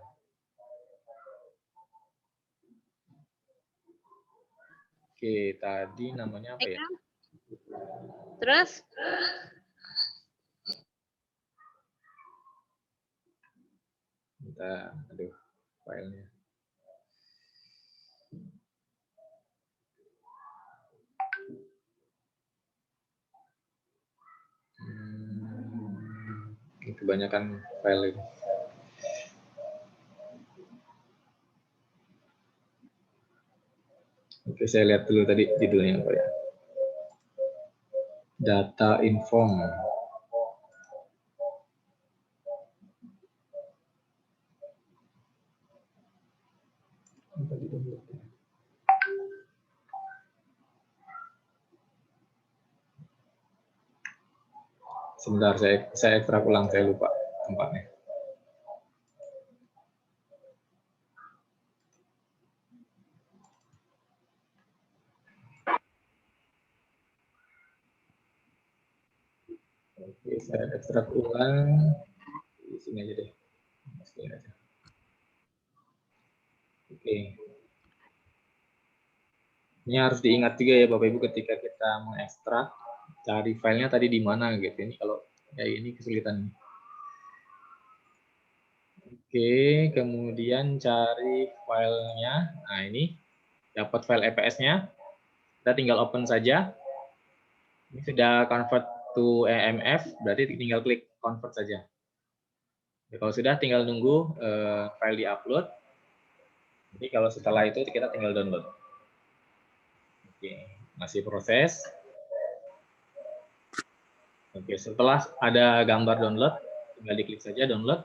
Oke, tadi namanya apa ya? Terus? Bentar, aduh, filenya. Ini kebanyakan file ini. Oke, saya lihat dulu tadi judulnya apa ya. Data inform. tadi download. Sebentar, saya ekstrak ulang, saya lupa tempatnya. Oke, saya ekstrak ulang. Di sini aja deh. Masukin aja. Oke. Ini harus diingat juga ya Bapak Ibu ketika kita mengekstrak, cari filenya tadi di mana gitu. Ini kalau ya ini kesulitan. Oke, kemudian cari filenya. Nah, ini dapat file EPS-nya. Kita tinggal open saja. Ini sudah convert to EMF, berarti tinggal klik convert saja. Ya, kalau sudah tinggal nunggu file di-upload. Jadi kalau setelah itu kita tinggal download. Oke, masih proses. Oke, setelah ada gambar download, tinggal diklik saja download.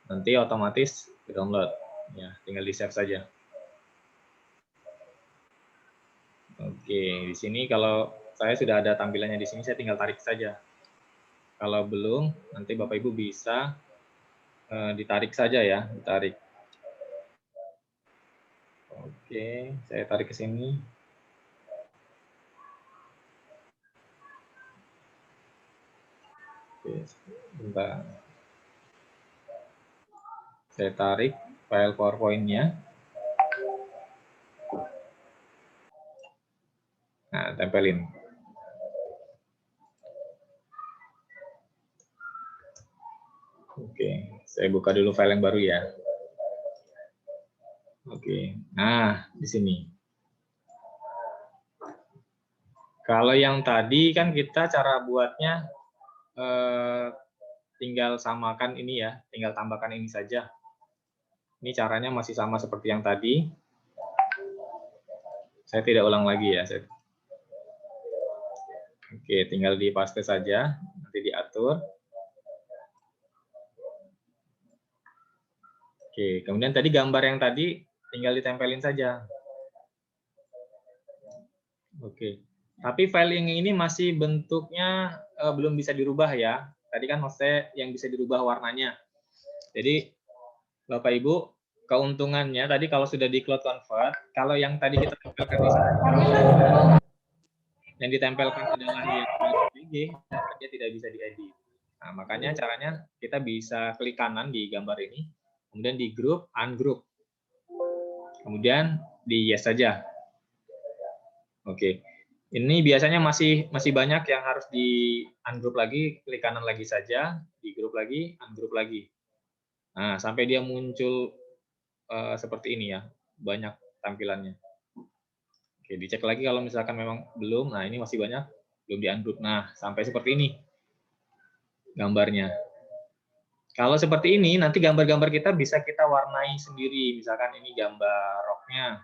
Nanti otomatis download. Ya, tinggal di-save saja. Oke, di sini kalau saya sudah ada tampilannya di sini, saya tinggal tarik saja. Kalau belum, nanti Bapak Ibu bisa ditarik saja ya, ditarik. Oke, saya tarik ke sini. Oke, bentar. Saya tarik file PowerPoint-nya. Nah, tempelin. Oke, saya buka dulu file yang baru ya. Oke, nah di sini. Kalau yang tadi kan kita cara buatnya tinggal samakan ini ya, tinggal tambahkan ini saja. Ini caranya masih sama seperti yang tadi. Saya tidak ulang lagi ya. Oke, tinggal dipaste saja, nanti diatur. Oke, kemudian tadi gambar yang tadi tinggal ditempelin saja. Oke, tapi file yang ini masih bentuknya belum bisa dirubah ya. Tadi kan maksudnya yang bisa dirubah warnanya. Jadi Bapak Ibu, keuntungannya tadi kalau sudah di cloud convert, kalau yang tadi kita tempelkan di sini, yang ditempelkan adalah yang JPG, dia tidak bisa diedit. Nah, makanya caranya kita bisa klik kanan di gambar ini, kemudian di group, ungroup. Kemudian di yes saja. Oke. Ini biasanya masih banyak yang harus di ungroup lagi, klik kanan lagi saja, di group lagi, ungroup lagi. Nah, sampai dia muncul seperti ini ya, banyak tampilannya. Oke, dicek lagi kalau misalkan memang belum. Nah, ini masih banyak, belum di ungroup. Nah, sampai seperti ini gambarnya. Kalau seperti ini, nanti gambar-gambar kita bisa kita warnai sendiri. Misalkan ini gambar roknya.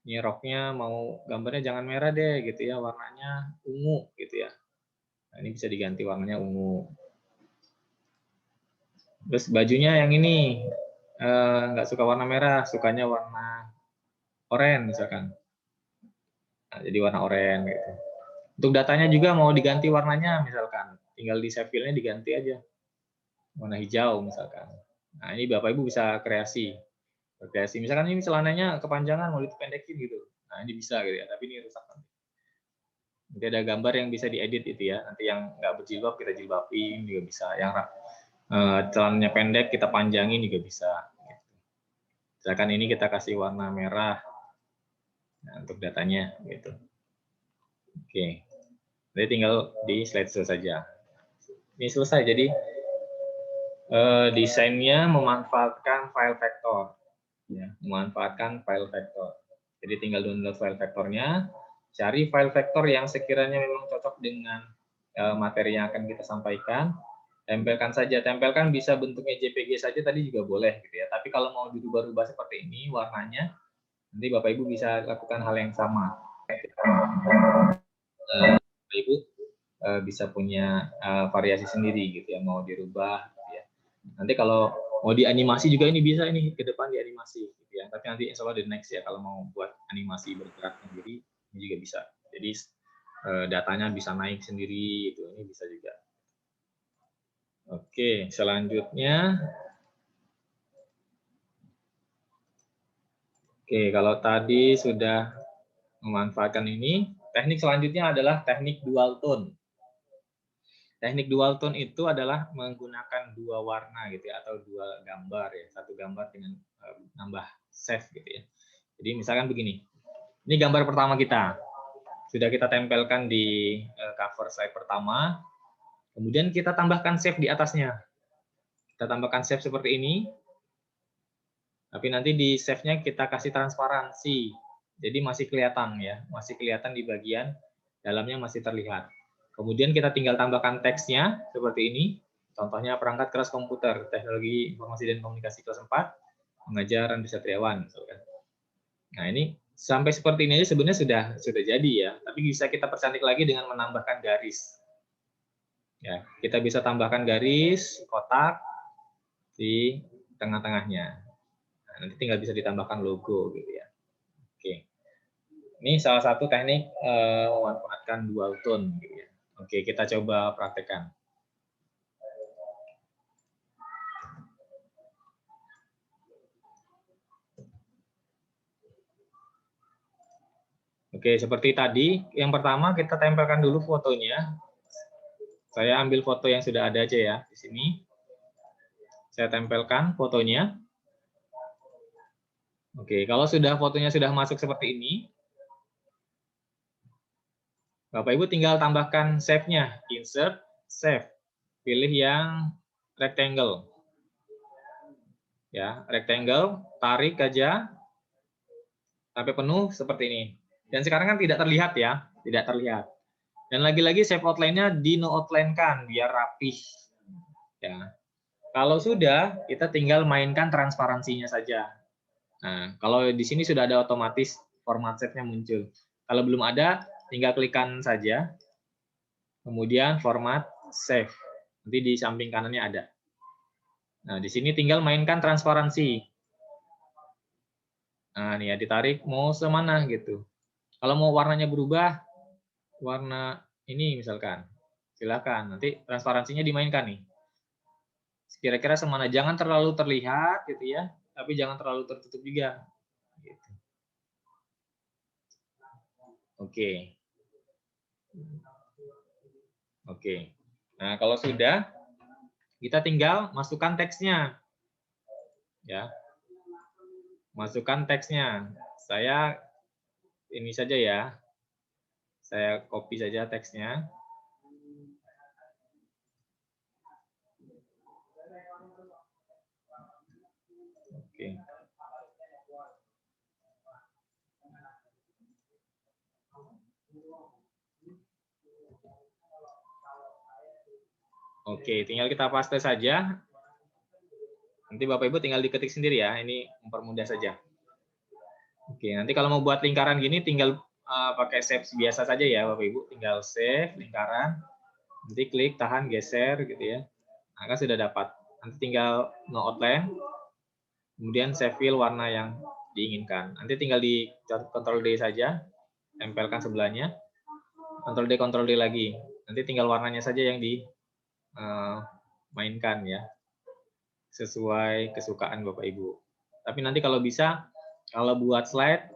Ini roknya mau gambarnya jangan merah deh gitu ya, warnanya ungu gitu ya. Nah, ini bisa diganti warnanya ungu. Terus bajunya yang ini nggak suka warna merah, sukanya warna oranye misalkan. Nah, jadi warna oranye gitu. Untuk datanya juga mau diganti warnanya misalkan, tinggal di save file-nya diganti aja. Warna hijau misalkan. Nah, ini Bapak Ibu bisa kreasi. Kreasi misalkan ini celananya kepanjangan mau dipendekin gitu. Nah, ini bisa gitu ya, tapi ini rusak nanti. Nanti ada gambar yang bisa diedit itu ya. Nanti yang nggak berjilbab kita jilbabin juga bisa. Yang celananya pendek kita panjangin juga bisa. Gitu. Misalkan ini kita kasih warna merah. Nah, untuk datanya gitu. Oke. Jadi tinggal di slideshow saja. Ini selesai. Jadi desainnya memanfaatkan file vektor. Ya, memanfaatkan file vektor. Jadi tinggal download file vektornya, cari file vektor yang sekiranya memang cocok dengan materi yang akan kita sampaikan, tempelkan saja. Tempelkan bisa bentuknya JPG saja tadi juga boleh gitu ya. Tapi kalau mau dirubah-rubah seperti ini warnanya, nanti Bapak Ibu bisa lakukan hal yang sama. Bapak Ibu bisa punya variasi sendiri gitu ya, mau dirubah gitu ya. Nanti kalau Mau dianimasi juga ini bisa ini ke depan dianimasi gitu ya. Tapi nanti insya Allah di next ya kalau mau buat animasi bergerak sendiri ini juga bisa. Jadi datanya bisa naik sendiri itu ini bisa juga. Oke, selanjutnya. Oke, kalau tadi sudah memanfaatkan ini, teknik selanjutnya adalah teknik dual tone. Teknik dual tone itu adalah menggunakan dua warna gitu ya, atau dua gambar ya, satu gambar dengan nambah save gitu ya. Jadi misalkan begini, ini gambar pertama kita, sudah kita tempelkan di cover slide pertama, kemudian kita tambahkan save di atasnya. Kita tambahkan save seperti ini, tapi nanti di save-nya kita kasih transparansi, jadi masih kelihatan ya, masih kelihatan di bagian dalamnya masih terlihat. Kemudian kita tinggal tambahkan teksnya seperti ini. Contohnya perangkat keras komputer, teknologi informasi dan komunikasi kelas 4, mengajar Randy Satriawan. Nah ini sampai seperti ini aja sebenarnya sudah jadi ya. Tapi bisa kita percantik lagi dengan menambahkan garis. Ya, kita bisa tambahkan garis kotak di tengah-tengahnya. Nah, nanti tinggal bisa ditambahkan logo gitu ya. Oke, ini salah satu teknik memanfaatkan dual tone gitu ya. Oke, kita coba praktekkan. Oke, seperti tadi, yang pertama kita tempelkan dulu fotonya. Saya ambil foto yang sudah ada aja ya, di sini. Saya tempelkan fotonya. Oke, kalau fotonya sudah masuk seperti ini, Bapak Ibu tinggal tambahkan save-nya, insert, save. Pilih yang rectangle. Ya, rectangle, tarik aja sampai penuh seperti ini. Dan sekarang kan tidak terlihat ya, tidak terlihat. Dan lagi-lagi save outline-nya di no outline-kan biar rapih. Ya. Kalau sudah, kita tinggal mainkan transparansinya saja. Nah, kalau di sini sudah ada otomatis format save-nya muncul. Kalau belum ada, tinggal klikkan saja. Kemudian format save. Nanti di samping kanannya ada. Nah, di sini tinggal mainkan transparansi. Nah, nih ya ditarik mau semana gitu. Kalau mau warnanya berubah, warna ini misalkan, silakan. Nanti transparansinya dimainkan nih. Kira-kira semana, jangan terlalu terlihat gitu ya, tapi jangan terlalu tertutup juga. Gitu. Oke. Oke. Nah, kalau sudah, kita tinggal masukkan teksnya. Ya. Masukkan teksnya. Saya ini saja ya. Saya copy saja teksnya. Oke. Oke, tinggal kita paste saja. Nanti Bapak Ibu tinggal diketik sendiri ya. Ini mempermudah saja. Oke, nanti kalau mau buat lingkaran gini tinggal pakai save biasa saja ya Bapak Ibu. Tinggal save lingkaran. Nanti klik, tahan, geser gitu ya. Nah, kan sudah dapat. Nanti tinggal no outline. Kemudian save fill warna yang diinginkan. Nanti tinggal di Ctrl D saja. Tempelkan sebelahnya. Ctrl D lagi. Nanti tinggal warnanya saja yang dimainkan ya. Sesuai kesukaan Bapak Ibu. Tapi nanti kalau bisa, kalau buat slide,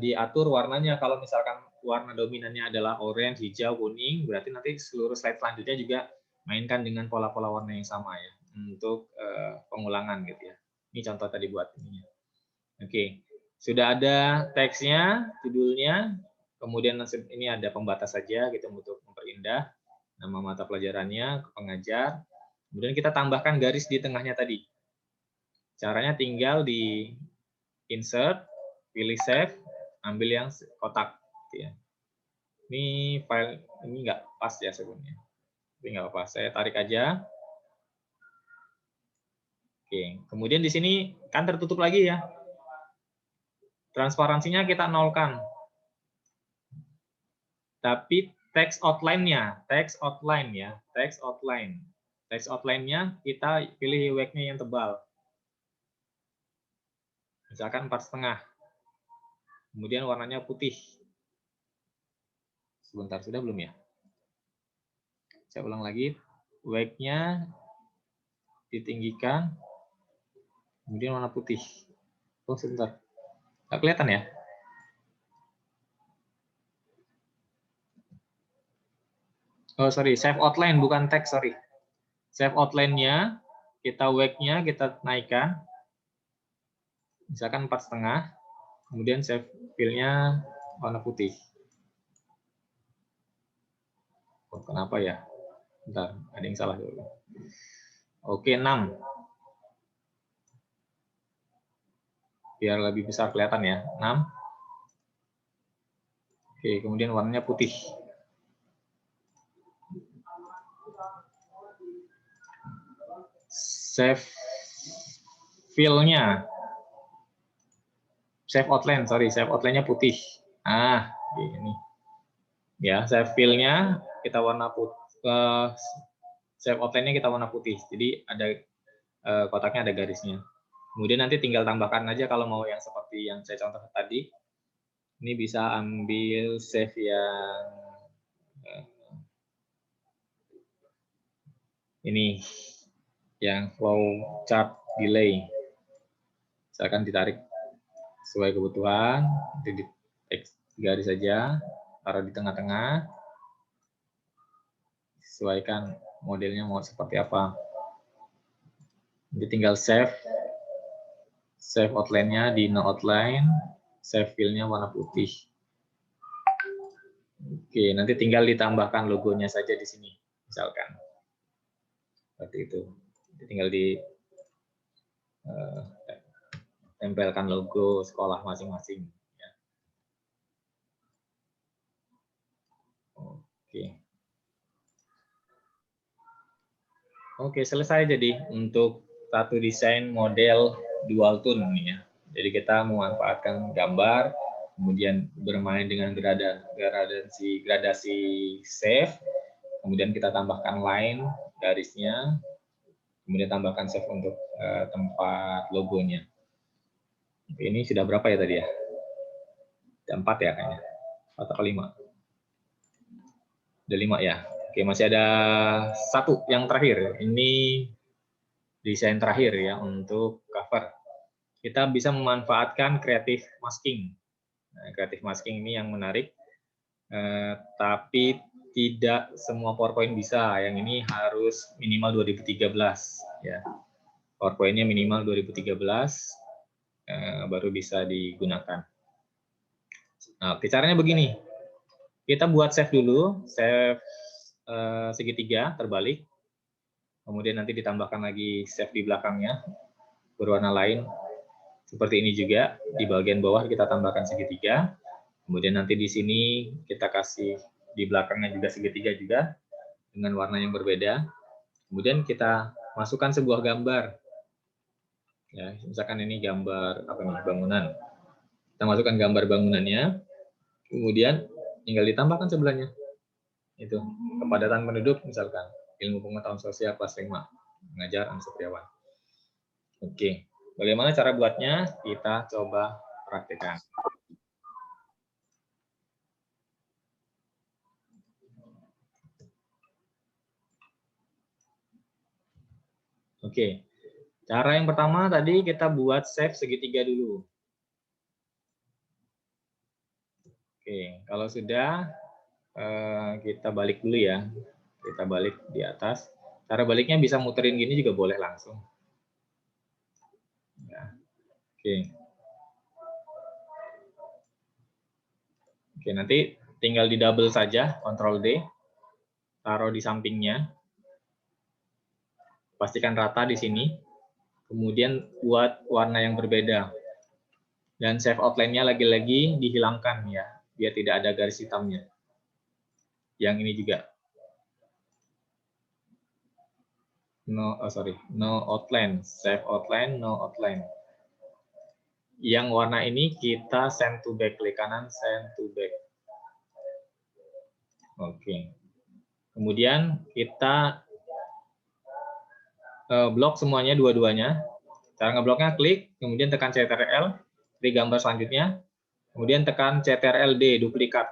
diatur warnanya. Kalau misalkan warna dominannya adalah orange, hijau, kuning, berarti nanti seluruh slide selanjutnya juga mainkan dengan pola-pola warna yang sama ya, untuk pengulangan gitu ya. Ini contoh tadi buat ini. Oke, sudah ada teksnya, judulnya, kemudian ini ada pembatas saja gitu untuk memperindah nama mata pelajarannya, pengajar. Kemudian kita tambahkan garis di tengahnya tadi. Caranya tinggal di insert, pilih save, ambil yang kotak. Gitu ya. Ini file ini nggak pas ya sebenarnya. Tapi nggak apa-apa, saya tarik aja. Oke, kemudian di sini kan tertutup lagi ya. Transparansinya kita nolkan. Tapi teks outline-nya, teks outline ya, teks outline. Text outline-nya kita pilih wake-nya yang tebal. Misalkan 4,5. Kemudian warnanya putih. Sebentar, sudah belum ya? Saya ulang lagi. Wake-nya ditinggikan. Kemudian warna putih. Oh, sebentar. Nggak kelihatan ya? Oh, sorry. Save outline, bukan text, sorry. Save outline-nya, kita wake-nya kita naikkan. Misalkan 4,5. Kemudian save fill-nya warna putih. Oh, kenapa ya? Bentar, ada yang salah dulu. Oke, 6. Biar lebih besar kelihatan ya. 6. Oke, kemudian warnanya putih. Save fill-nya. Save outline, sorry, save outline-nya putih. Ah, ini. Ya, save fill-nya kita warna putih. Save outline-nya kita warna putih. Jadi ada kotaknya ada garisnya. Kemudian nanti tinggal tambahkan aja kalau mau yang seperti yang saya contoh tadi. Ini bisa ambil save yang ini, yang flow chart delay. Misalkan ditarik sesuai kebutuhan, nanti di garis saja, taruh di tengah-tengah, sesuaikan modelnya mau seperti apa. Jadi tinggal save outline-nya di no outline, save fill-nya warna putih. Oke, nanti tinggal ditambahkan logonya saja di sini, misalkan. Seperti itu. Tinggal tempelkan logo sekolah masing-masing. Ya. Oke, selesai jadi untuk satu desain model dual tone nih ya. Jadi kita memanfaatkan gambar, kemudian bermain dengan gradasi save, kemudian kita tambahkan line garisnya, kemudian tambahkan save untuk tempat logonya. Ini sudah berapa ya tadi ya? Ada 4 ya kayaknya, atau 5? Ada 5 ya. Oke, masih ada 1 yang terakhir. Ini desain terakhir ya untuk cover. Kita bisa memanfaatkan creative masking. Nah, creative masking ini yang menarik, tapi tidak semua PowerPoint bisa. Yang ini harus minimal 2013 ya. PowerPoint-nya minimal 2013 baru bisa digunakan. Nah, caranya begini. Kita buat save dulu, save segitiga terbalik. Kemudian nanti ditambahkan lagi save di belakangnya berwarna lain. Seperti ini juga, di bagian bawah kita tambahkan segitiga. Kemudian nanti di sini kita kasih di belakangnya juga segitiga juga dengan warna yang berbeda. Kemudian kita masukkan sebuah gambar. Ya, misalkan ini gambar apa nih, bangunan. Kita masukkan gambar bangunannya. Kemudian tinggal ditambahkan sebelahnya. Itu kepadatan penduduk misalkan ilmu pengetahuan sosial kelas 5, mengajar Anak Supriawan. Oke, bagaimana cara buatnya? Kita coba praktekkan. Oke, cara yang pertama tadi kita buat save segitiga dulu. Oke, kalau sudah kita balik dulu ya. Kita balik di atas. Cara baliknya bisa muterin gini juga boleh langsung. Ya. Oke. Oke, nanti tinggal di double saja, Ctrl D. Taruh di sampingnya. Pastikan rata di sini. Kemudian buat warna yang berbeda. Dan save outline-nya lagi-lagi dihilangkan ya, biar tidak ada garis hitamnya. Yang ini juga. No outline, save outline, no outline. Yang warna ini kita send to back, klik kanan send to back. Oke. Kemudian kita blok semuanya dua-duanya. Cara ngebloknya klik, kemudian tekan Ctrl, klik gambar selanjutnya, kemudian tekan Ctrl+D, duplikat.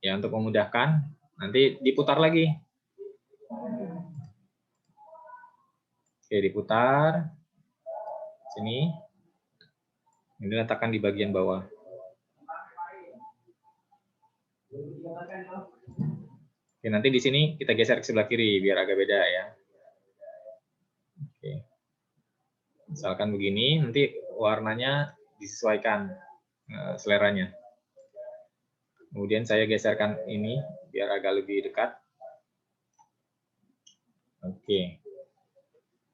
Ya, untuk memudahkan, nanti diputar lagi. Oke, diputar. Sini. Ini letakkan di bagian bawah. Oke, nanti di sini kita geser ke sebelah kiri biar agak beda ya. Oke. Misalkan begini, nanti warnanya disesuaikan seleranya. Kemudian saya geserkan ini biar agak lebih dekat. Oke.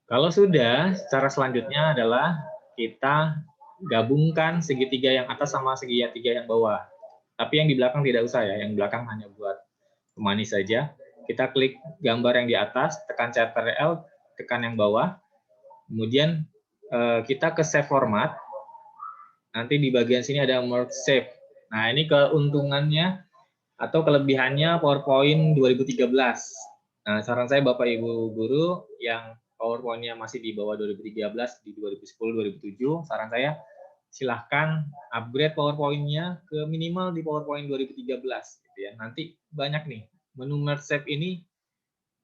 Kalau sudah, cara selanjutnya adalah kita gabungkan segitiga yang atas sama segitiga yang bawah. Tapi yang di belakang tidak usah ya, yang belakang hanya buat pemanis saja. Kita klik gambar yang di atas, tekan Ctrl, tekan yang bawah. Kemudian kita ke save format. Nanti di bagian sini ada merge save. Nah, ini keuntungannya atau kelebihannya PowerPoint 2013. Nah, saran saya Bapak Ibu guru yang PowerPoint-nya masih di bawah 2013, di 2010, 2007, saran saya silahkan upgrade PowerPoint-nya ke minimal di PowerPoint 2013. Gitu ya. Nanti banyak nih, menu merge save ini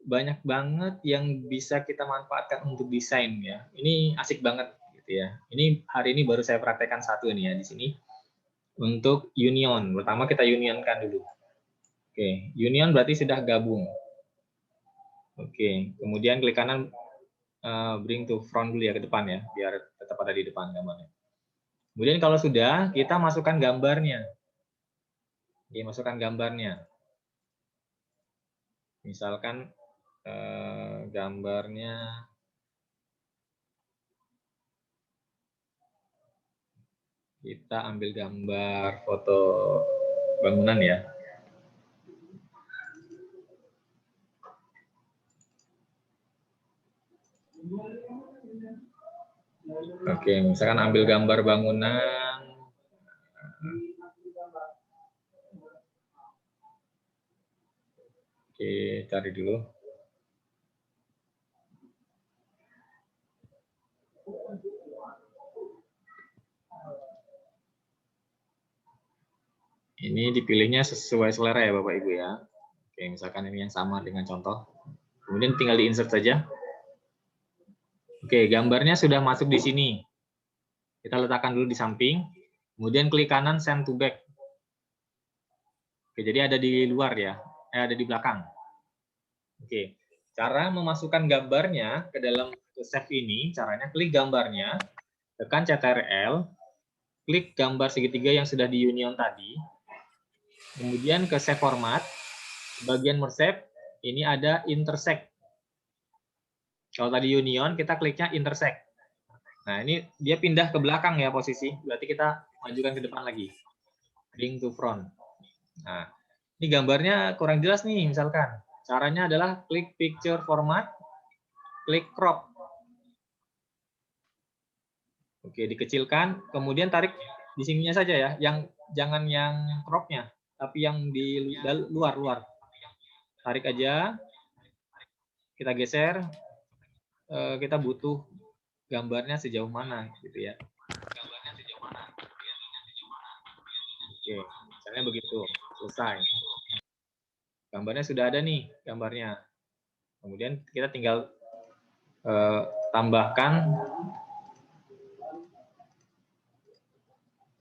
banyak banget yang bisa kita manfaatkan untuk desain ya. Ini asik banget gitu ya. Ini hari ini baru saya praktekkan satu nih ya di sini. Untuk union, pertama kita unionkan dulu. Oke, union berarti sudah gabung. Oke, kemudian klik kanan bring to front dulu ya, ke depan ya, biar tetap ada di depan gambarnya. Kemudian kalau sudah, kita masukkan gambarnya. Oke, masukkan gambarnya. Misalkan gambarnya kita ambil gambar foto bangunan ya. Oke, misalkan ambil gambar bangunan. Oke, cari dulu. Ini dipilihnya sesuai selera ya Bapak Ibu ya. Oke, misalkan ini yang sama dengan contoh. Kemudian tinggal di-insert saja. Oke, gambarnya sudah masuk di sini. Kita letakkan dulu di samping. Kemudian klik kanan send to back. Oke, jadi ada di luar ya. Ada di belakang. Oke, cara memasukkan gambarnya ke dalam save ini, caranya klik gambarnya, tekan Ctrl, klik gambar segitiga yang sudah di union tadi, kemudian ke save format, bagian merge save, ini ada intersect. Kalau tadi union, kita kliknya intersect. Nah, ini dia pindah ke belakang ya posisi, berarti kita majukan ke depan lagi. Bring to front. Nah, ini gambarnya kurang jelas nih, misalkan. Caranya adalah klik picture format, klik crop. Oke, dikecilkan, kemudian tarik di sininya saja ya, jangan yang cropnya, tapi yang di luar. Tarik aja, kita geser, kita butuh gambarnya sejauh mana gitu ya. Oke, misalnya begitu, selesai. Gambarnya sudah ada nih, gambarnya. Kemudian kita tinggal tambahkan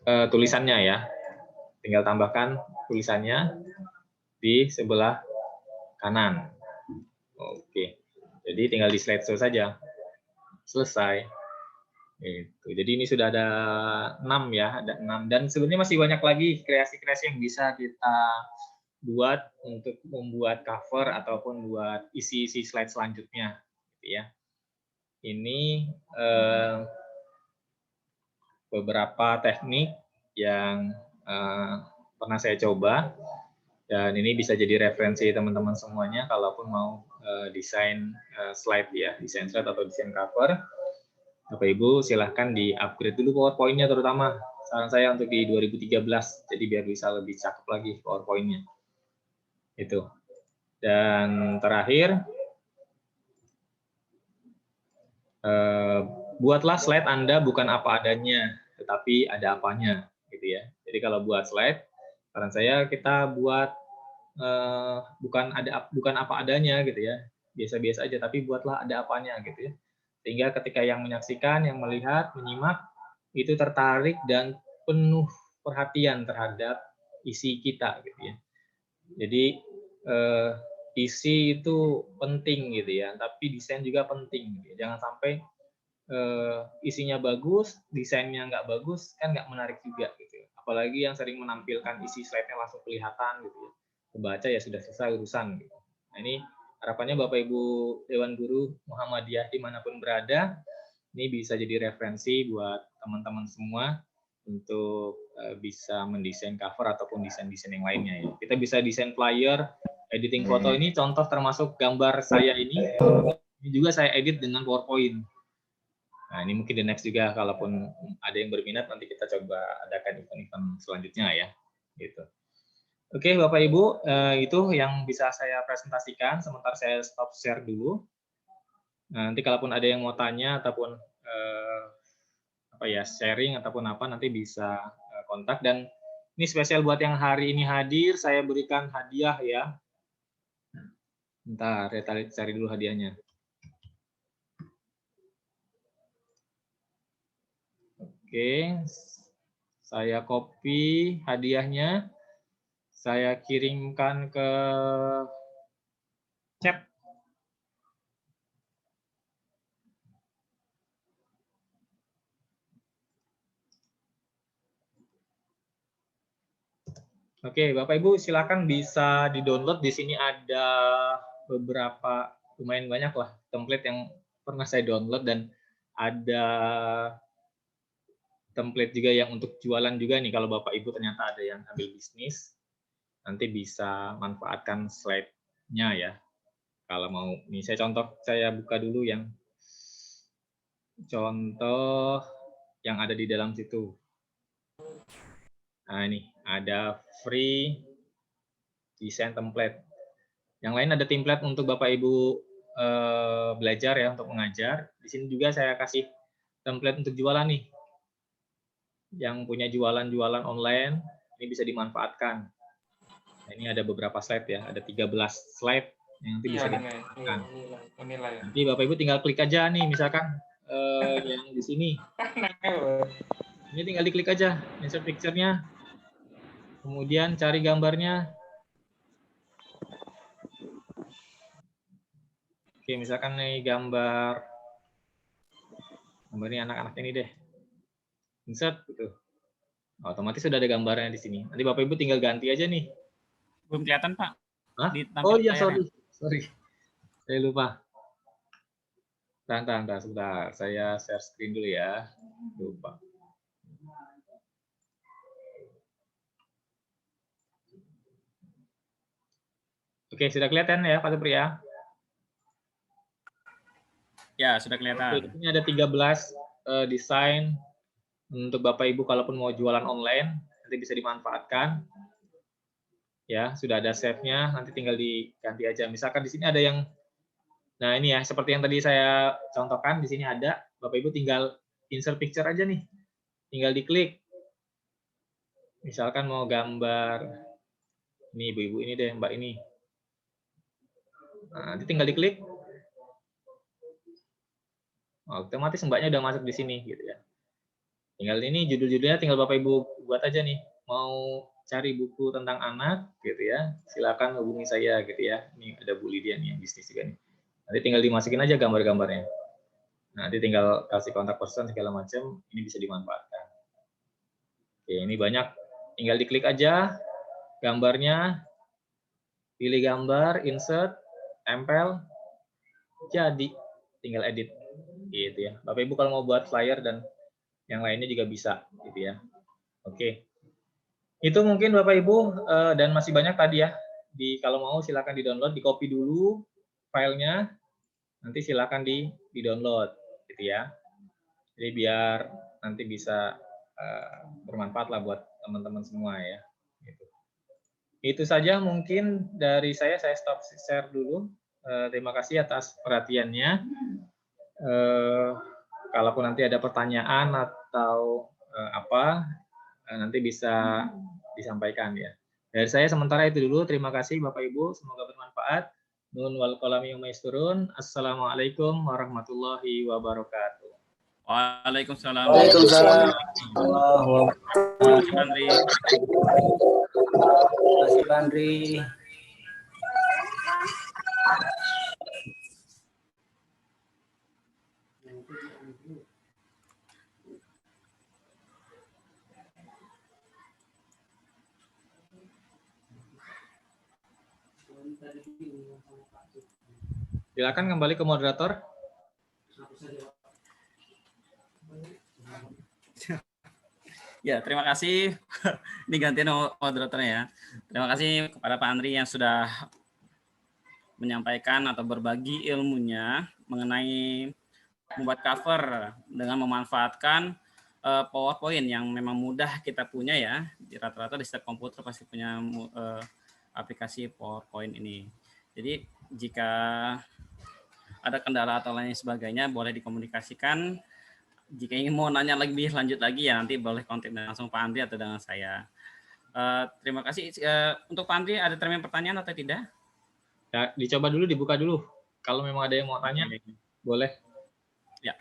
tulisannya ya. Tinggal tambahkan tulisannya di sebelah kanan. Oke. Jadi tinggal di slideshow saja. Selesai. Itu. Jadi ini sudah ada 6 ya, ada 6 dan sebenarnya masih banyak lagi kreasi-kreasi yang bisa kita buat untuk membuat cover ataupun buat isi-isi slide selanjutnya gitu ya. Ini beberapa teknik yang pernah saya coba dan ini bisa jadi referensi teman-teman semuanya kalaupun mau desain slide ya, desain slide atau desain cover. Bapak Ibu silahkan di-upgrade dulu PowerPoint-nya terutama. Saran saya untuk di 2013, jadi biar bisa lebih cakep lagi PowerPoint-nya. Itu. Dan terakhir, buatlah slide Anda bukan apa adanya, tetapi ada apanya, gitu ya. Jadi kalau buat slide, saran saya kita buat bukan apa adanya, gitu ya. Biasa-biasa aja, tapi buatlah ada apanya, gitu ya. Sehingga ketika yang menyaksikan, yang melihat, menyimak, itu tertarik dan penuh perhatian terhadap isi kita, gitu ya. Jadi isi itu penting gitu ya, tapi desain juga penting. Gitu ya. Jangan sampai isinya bagus, desainnya nggak bagus, kan nggak menarik juga gitu ya. Apalagi yang sering menampilkan isi slide-nya langsung kelihatan gitu ya. Kebaca ya sudah selesai urusan. Gitu. Nah ini harapannya Bapak Ibu Dewan Guru Muhammadiyah dimanapun berada, ini bisa jadi referensi buat teman-teman semua untuk bisa mendesain cover ataupun desain-desain yang lainnya ya. Kita bisa desain flyer, editing foto ini contoh termasuk gambar saya ini juga saya edit dengan PowerPoint. Nah, ini mungkin the next juga kalaupun ada yang berminat nanti kita coba adakan event-event selanjutnya ya. Gitu. Oke, Bapak Ibu, itu yang bisa saya presentasikan. Sementara saya stop share dulu. Nah, nanti kalaupun ada yang mau tanya ataupun sharing ataupun apa nanti bisa kontak. Dan ini spesial buat yang hari ini hadir, saya berikan hadiah ya. Bentar, saya cari dulu hadiahnya. Oke, saya copy hadiahnya, saya kirimkan ke chat. Oke, Bapak Ibu silakan bisa di-download. Di sini ada beberapa, lumayan banyak lah template yang pernah saya download dan ada template juga yang untuk jualan juga nih. Kalau Bapak Ibu ternyata ada yang ambil bisnis, nanti bisa manfaatkan slide-nya ya. Kalau mau, nih saya buka dulu yang contoh yang ada di dalam situ. Nah ini ada free design template. Yang lain ada template untuk Bapak Ibu belajar ya, untuk mengajar. Di sini juga saya kasih template untuk jualan nih. Yang punya jualan-jualan online, ini bisa dimanfaatkan. Nah, ini ada beberapa slide ya, ada 13 slide yang nanti bisa dimanfaatkan. Nanti Bapak Ibu tinggal klik aja nih, misalkan yang di sini. Ini tinggal diklik aja, insert picture-nya. Kemudian cari gambarnya. Oke, misalkan nih gambarnya anak-anak ini deh. Insert gitu. Otomatis sudah ada gambarnya di sini. Nanti Bapak Ibu tinggal ganti aja nih. Belum kelihatan, Pak. Hah? Oh iya, sorry. Saya lupa. Tahan, sebentar. Saya share screen dulu ya. Lupa. Oke, sudah kelihatan ya, Pak Supri ya? Ya, sudah kelihatan. Oke, ini ada 13 desain untuk Bapak Ibu kalaupun mau jualan online, nanti bisa dimanfaatkan. Ya, sudah ada save-nya, nanti tinggal diganti aja. Misalkan di sini ada yang, nah ini ya, seperti yang tadi saya contohkan, di sini ada, Bapak Ibu tinggal insert picture aja nih. Tinggal diklik. Misalkan mau gambar, ini ibu-ibu ini deh, mbak ini. Nah, nanti tinggal diklik. Otomatis mbaknya udah masuk di sini gitu ya. Tinggal ini judul-judulnya tinggal Bapak Ibu buat aja nih. Mau cari buku tentang anak gitu ya, silakan hubungi saya gitu ya. Ini ada Bu Lydia nih yang bisnis juga nih. Nanti tinggal dimasukin aja gambar-gambarnya. Nanti tinggal kasih kontak person segala macam, ini bisa dimanfaatkan. Oke, ini banyak. Tinggal diklik aja gambarnya, pilih gambar, insert, tempel, jadi tinggal edit gitu ya. Bapak Ibu kalau mau buat flyer dan yang lainnya juga bisa gitu ya. Oke. Itu mungkin Bapak Ibu dan masih banyak tadi ya. Kalau mau silakan di-download, di-copy dulu filenya. Nanti silakan di-download gitu ya. Jadi biar nanti bisa bermanfaat lah buat teman-teman semua ya. Gitu. Itu saja mungkin dari saya stop share dulu. Terima kasih atas perhatiannya. Kalaupun nanti ada pertanyaan atau nanti bisa disampaikan ya. Dari saya sementara itu dulu. Terima kasih Bapak Ibu, semoga bermanfaat. Nun wal qalami wa yasturun. Assalamualaikum warahmatullahi wabarakatuh. Waalaikumsalam. Waalaikumsalam. Terima kasih, Andri. Terima kasih, Andri. Silakan kembali ke moderator. Ya, terima kasih. Ini gantian moderatornya ya. Terima kasih kepada Pak Andri yang sudah menyampaikan atau berbagi ilmunya mengenai membuat cover dengan memanfaatkan PowerPoint yang memang mudah kita punya ya. Di rata-rata di setiap komputer pasti punya aplikasi PowerPoint ini. Jadi jika ada kendala atau lain sebagainya boleh dikomunikasikan. Jika ingin mau nanya lebih lanjut lagi ya nanti boleh kontak langsung Pak Andri atau dengan saya. Terima kasih. Untuk Pak Andri ada termin pertanyaan atau tidak? Ya, dicoba dulu, dibuka dulu. Kalau memang ada yang mau tanya, boleh. Ya,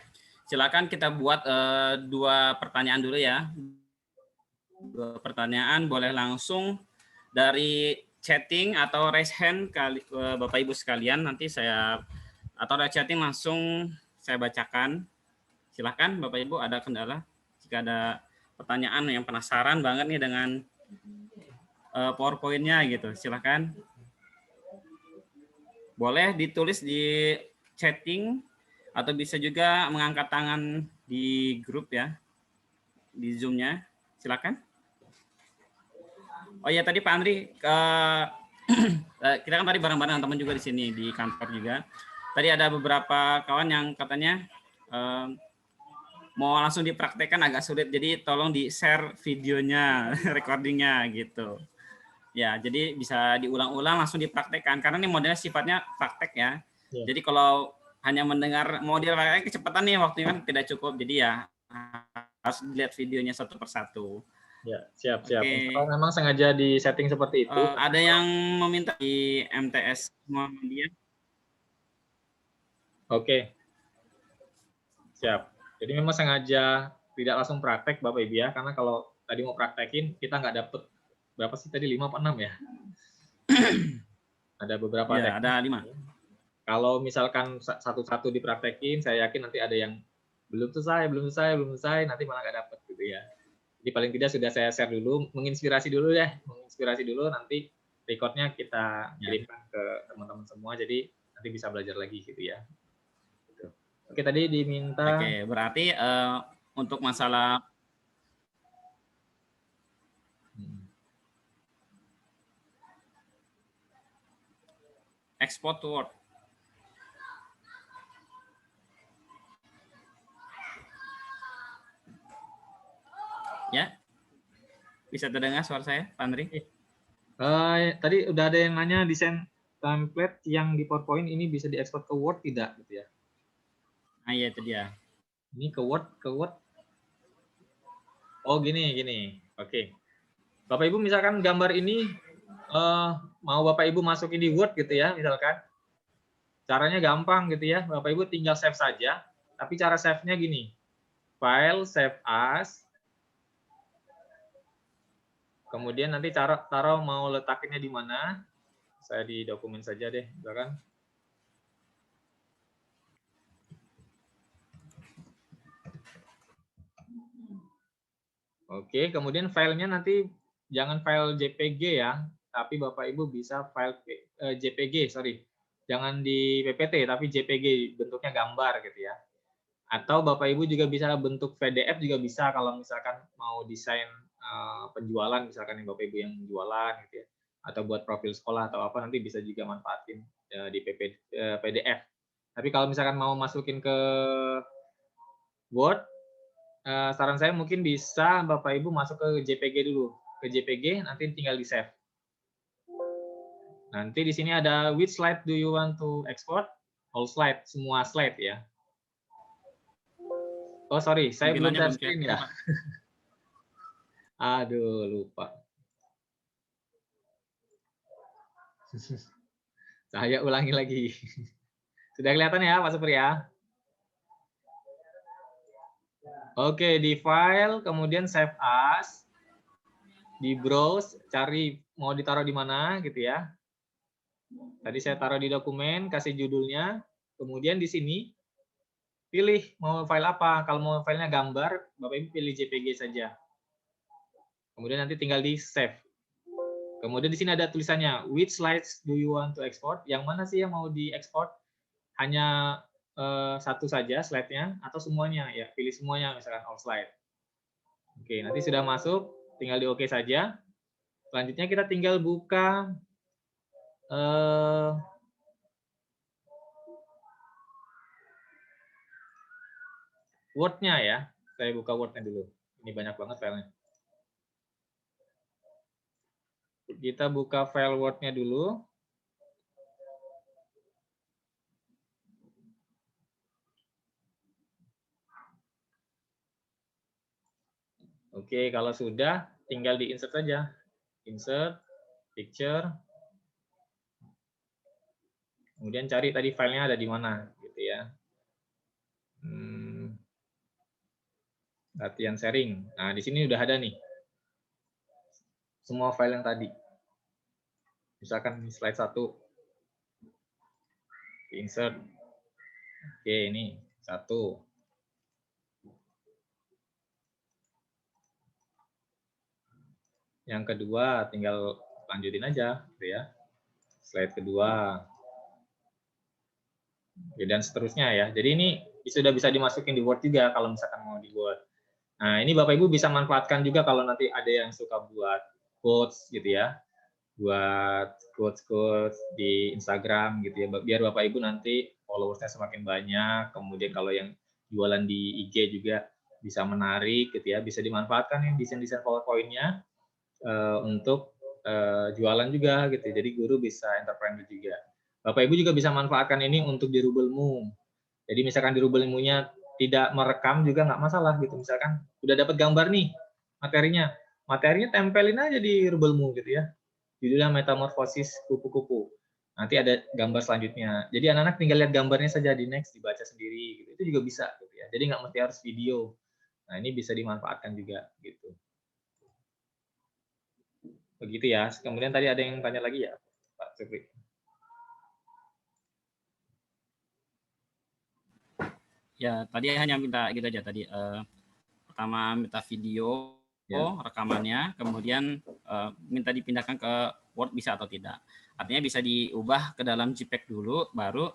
silakan kita buat 2 pertanyaan dulu ya. 2 pertanyaan boleh langsung dari chatting atau raise hand Bapak Ibu sekalian. Nanti saya atau ada chatting langsung saya bacakan. Silakan Bapak Ibu, ada kendala? Jika ada pertanyaan yang penasaran banget nih dengan PowerPoint-nya gitu, silakan. Boleh ditulis di chatting atau bisa juga mengangkat tangan di grup ya, di Zoom-nya. Silakan. Oh ya, tadi Pak Andri, kita kan tadi bareng-bareng teman juga di sini di kantor juga. Tadi ada beberapa kawan yang katanya mau langsung dipraktekkan agak sulit, jadi tolong di-share videonya, recordingnya gitu. Ya, jadi bisa diulang-ulang langsung dipraktekkan, karena ini modelnya sifatnya praktek ya. Jadi kalau hanya mendengar model praktek kecepatan nih waktunya kan tidak cukup, jadi ya harus dilihat videonya satu persatu. Ya, siap. Oke. Kalau memang sengaja di setting seperti itu. Ada yang meminta di MTS Muhammadiyah? Oke. Siap. Jadi memang sengaja tidak langsung praktek Bapak Ibu ya, karena kalau tadi mau praktekin kita nggak dapet berapa sih tadi 5 apa 6 ya? Ada beberapa ya, ada 5. Kalau misalkan satu-satu dipraktekin, saya yakin nanti ada yang belum selesai, nanti malah nggak dapet gitu ya. Jadi paling tidak sudah saya share dulu, menginspirasi dulu, nanti recordnya kita kirimkan ke teman-teman semua, jadi nanti bisa belajar lagi gitu ya. Oke, tadi diminta. Oke, berarti untuk masalah export to Word. Ya, bisa terdengar suara saya, Pak Andri? Tadi udah ada yang nanya desain template yang di PowerPoint ini bisa diekspor ke Word tidak, gitu ya? Nah, iya itu dia. Ini ke Word. Oh, gini. Oke. Bapak Ibu misalkan gambar ini mau Bapak Ibu masukin di Word gitu ya, misalkan. Caranya gampang gitu ya. Bapak Ibu tinggal save saja, tapi cara save-nya gini. File, save as. Kemudian nanti taruh mau letakinnya di mana. Saya di dokumen saja deh, misalkan. Oke, kemudian filenya nanti jangan file JPG ya, tapi Bapak Ibu bisa file JPG, jangan di PPT, tapi JPG, bentuknya gambar gitu ya. Atau Bapak Ibu juga bisa bentuk PDF juga bisa kalau misalkan mau desain penjualan, misalkan yang Bapak Ibu yang jualan gitu ya, atau buat profil sekolah atau apa, nanti bisa juga manfaatin di PDF. Tapi kalau misalkan mau masukin ke Word, saran saya mungkin bisa Bapak Ibu masuk ke JPG dulu. Ke JPG nanti tinggal di save. Nanti di sini ada which slide do you want to export? All slide, semua slide ya. Oh sorry, saya belum Tampilannya share screen ya. kelihatan, Pak. Aduh, lupa. Saya ulangi lagi. Sudah kelihatan ya, Pak Supri ya? Oke, di file, kemudian save as, di browse, cari mau ditaruh di mana gitu ya. Tadi saya taruh di dokumen, kasih judulnya, kemudian di sini pilih mau file apa. Kalau mau filenya gambar, Bapak Ibu pilih JPG saja. Kemudian nanti tinggal di save. Kemudian di sini ada tulisannya, which slides do you want to export? Yang mana sih yang mau diekspor? Hanya satu saja slide-nya atau semuanya? Ya, pilih semuanya, misalkan all slide. Oke, nanti sudah masuk, tinggal di OK saja. Selanjutnya kita tinggal buka Word-nya ya. Saya buka Word-nya dulu. Ini banyak banget filenya. Kita buka file Word-nya dulu. Oke, kalau sudah, tinggal di-insert saja. Insert, picture. Kemudian cari tadi filenya ada di mana, gitu ya. Latihan sharing. Nah, di sini udah ada nih. Semua file yang tadi. Misalkan slide 1. Insert. Oke, ini 1. Yang kedua, tinggal lanjutin aja, gitu ya. Slide kedua. Oke, dan seterusnya ya. Jadi ini sudah bisa dimasukin di Word juga kalau misalkan mau di Word. Nah, ini Bapak Ibu bisa manfaatkan juga kalau nanti ada yang suka buat quotes gitu ya. Buat quotes-quotes di Instagram gitu ya. Biar Bapak Ibu nanti followersnya semakin banyak. Kemudian kalau yang jualan di IG juga bisa menarik gitu ya. Bisa dimanfaatkan nih desain-desain PowerPoint-nya untuk jualan juga gitu. Jadi guru bisa entrepreneur juga. Bapak Ibu juga bisa manfaatkan ini untuk di Rubelmu. Jadi misalkan di Rubelmu-nya tidak merekam juga nggak masalah gitu. Misalkan udah dapat gambar nih materinya tempelin aja di Rubelmu gitu ya. Judulnya metamorfosis kupu-kupu. Nanti ada gambar selanjutnya. Jadi anak-anak tinggal lihat gambarnya saja di next, dibaca sendiri gitu. Itu juga bisa gitu ya. Jadi nggak mesti harus video. Nah, ini bisa dimanfaatkan juga gitu. Begitu ya. Kemudian tadi ada yang tanya lagi ya, Pak Supri. Ya, tadi hanya minta gitu aja tadi. Pertama minta video rekamannya, kemudian minta dipindahkan ke Word bisa atau tidak. Artinya bisa diubah ke dalam JPEG dulu, baru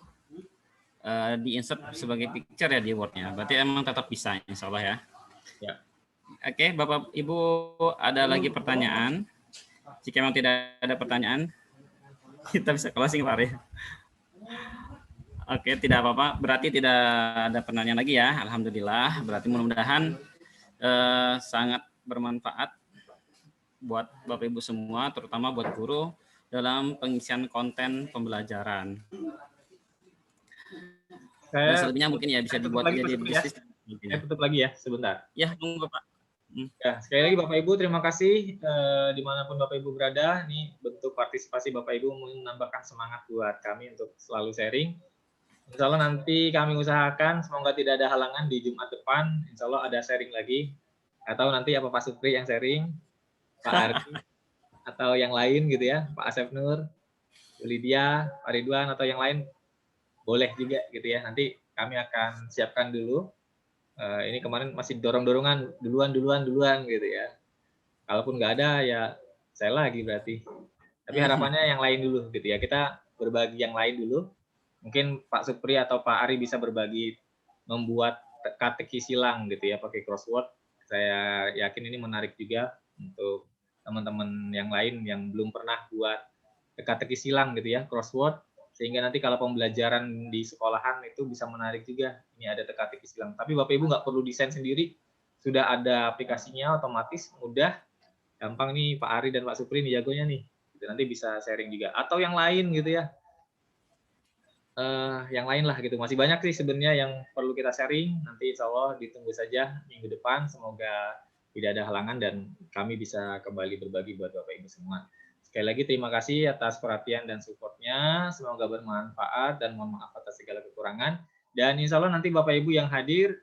di-insert sebagai picture ya di Word-nya. Berarti emang tetap bisa, insya Allah ya. Ya. Oke, Bapak Ibu ada lagi pertanyaan? Jika memang tidak ada pertanyaan, kita bisa closing, Pak Ari. Oke, tidak apa-apa. Berarti tidak ada pertanyaan lagi ya. Alhamdulillah. Berarti mudah-mudahan sangat bermanfaat buat Bapak Ibu semua, terutama buat guru dalam pengisian konten pembelajaran. Dan selebihnya mungkin ya bisa dibuat jadi bisnis. Saya tutup lagi ya sebentar. Ya, tunggu Pak. Ya, sekali lagi Bapak Ibu terima kasih dimanapun Bapak Ibu berada. Ini bentuk partisipasi Bapak Ibu menambahkan semangat buat kami untuk selalu sharing. Insya Allah nanti kami usahakan semoga tidak ada halangan di Jumat depan. Insya Allah ada sharing lagi. Atau nanti apa Pak Supri yang sharing, Pak Ardi, atau yang lain gitu ya, Pak Asep Nur, Bu Lydia, Pak Ridwan, atau yang lain boleh juga gitu ya. Nanti kami akan siapkan dulu. Ini kemarin masih dorong-dorongan duluan gitu ya. Kalaupun nggak ada ya saya lagi berarti. Tapi harapannya yang lain dulu gitu ya. Kita berbagi yang lain dulu. Mungkin Pak Supri atau Pak Ari bisa berbagi membuat teka-teki silang gitu ya pakai crossword. Saya yakin ini menarik juga untuk teman-teman yang lain yang belum pernah buat teka-teki silang gitu ya, crossword. Sehingga nanti kalau pembelajaran di sekolahan itu bisa menarik juga. Ini ada teka-teki silang. Tapi Bapak Ibu nggak perlu desain sendiri. Sudah ada aplikasinya otomatis, mudah. Gampang nih Pak Ari dan Pak Supri nih jagonya nih. Nanti bisa sharing juga. Atau yang lain gitu ya. yang lain lah gitu. Masih banyak sih sebenarnya yang perlu kita sharing. Nanti insya Allah ditunggu saja minggu depan. Semoga tidak ada halangan dan kami bisa kembali berbagi buat Bapak Ibu semua. Sekali lagi terima kasih atas perhatian dan supportnya. Semoga bermanfaat dan mohon maaf atas segala kekurangan. Dan insya Allah nanti Bapak Ibu yang hadir,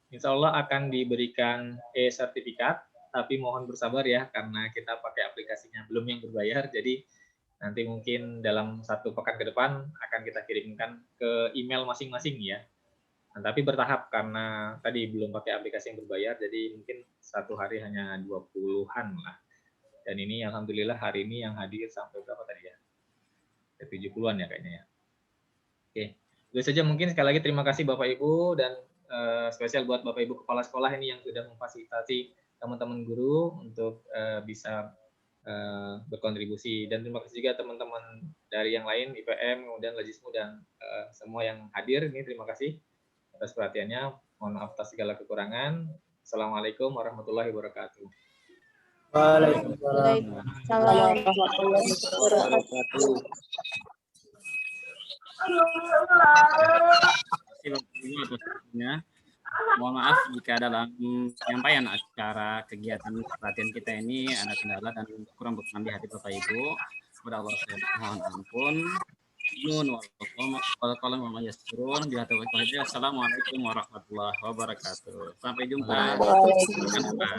insya Allah akan diberikan e-sertifikat. Tapi mohon bersabar ya, karena kita pakai aplikasinya belum yang berbayar. Jadi nanti mungkin dalam 1 pekan ke depan akan kita kirimkan ke email masing-masing ya. Nah, tapi bertahap karena tadi belum pakai aplikasi yang berbayar, jadi mungkin 1 hari hanya 20-an lah. Dan ini alhamdulillah hari ini yang hadir sampai berapa tadi ya? 70-an ya kayaknya ya. Oke, itu saja mungkin. Sekali lagi terima kasih Bapak Ibu dan spesial buat Bapak Ibu kepala sekolah ini yang sudah memfasilitasi teman-teman guru untuk bisa berkontribusi, dan terima kasih juga teman-teman dari yang lain IPM kemudian Lajismu dan semua yang hadir ini. Terima kasih atas perhatiannya, mohon maaf atas segala kekurangan. Assalamualaikum warahmatullahi wabarakatuh. Waalaikumsalam. Terima kasih atas waktunya. Mohon maaf jika dalam penyampaian acara kegiatan pelatihan kita ini ada kendala dan kurang berkenan di hati Bapak Ibu. Kepada Allah saya mohon ampun. Nun Assalamualaikum warahmatullahi wabarakatuh. Sampai jumpa. Waalaikumsalam.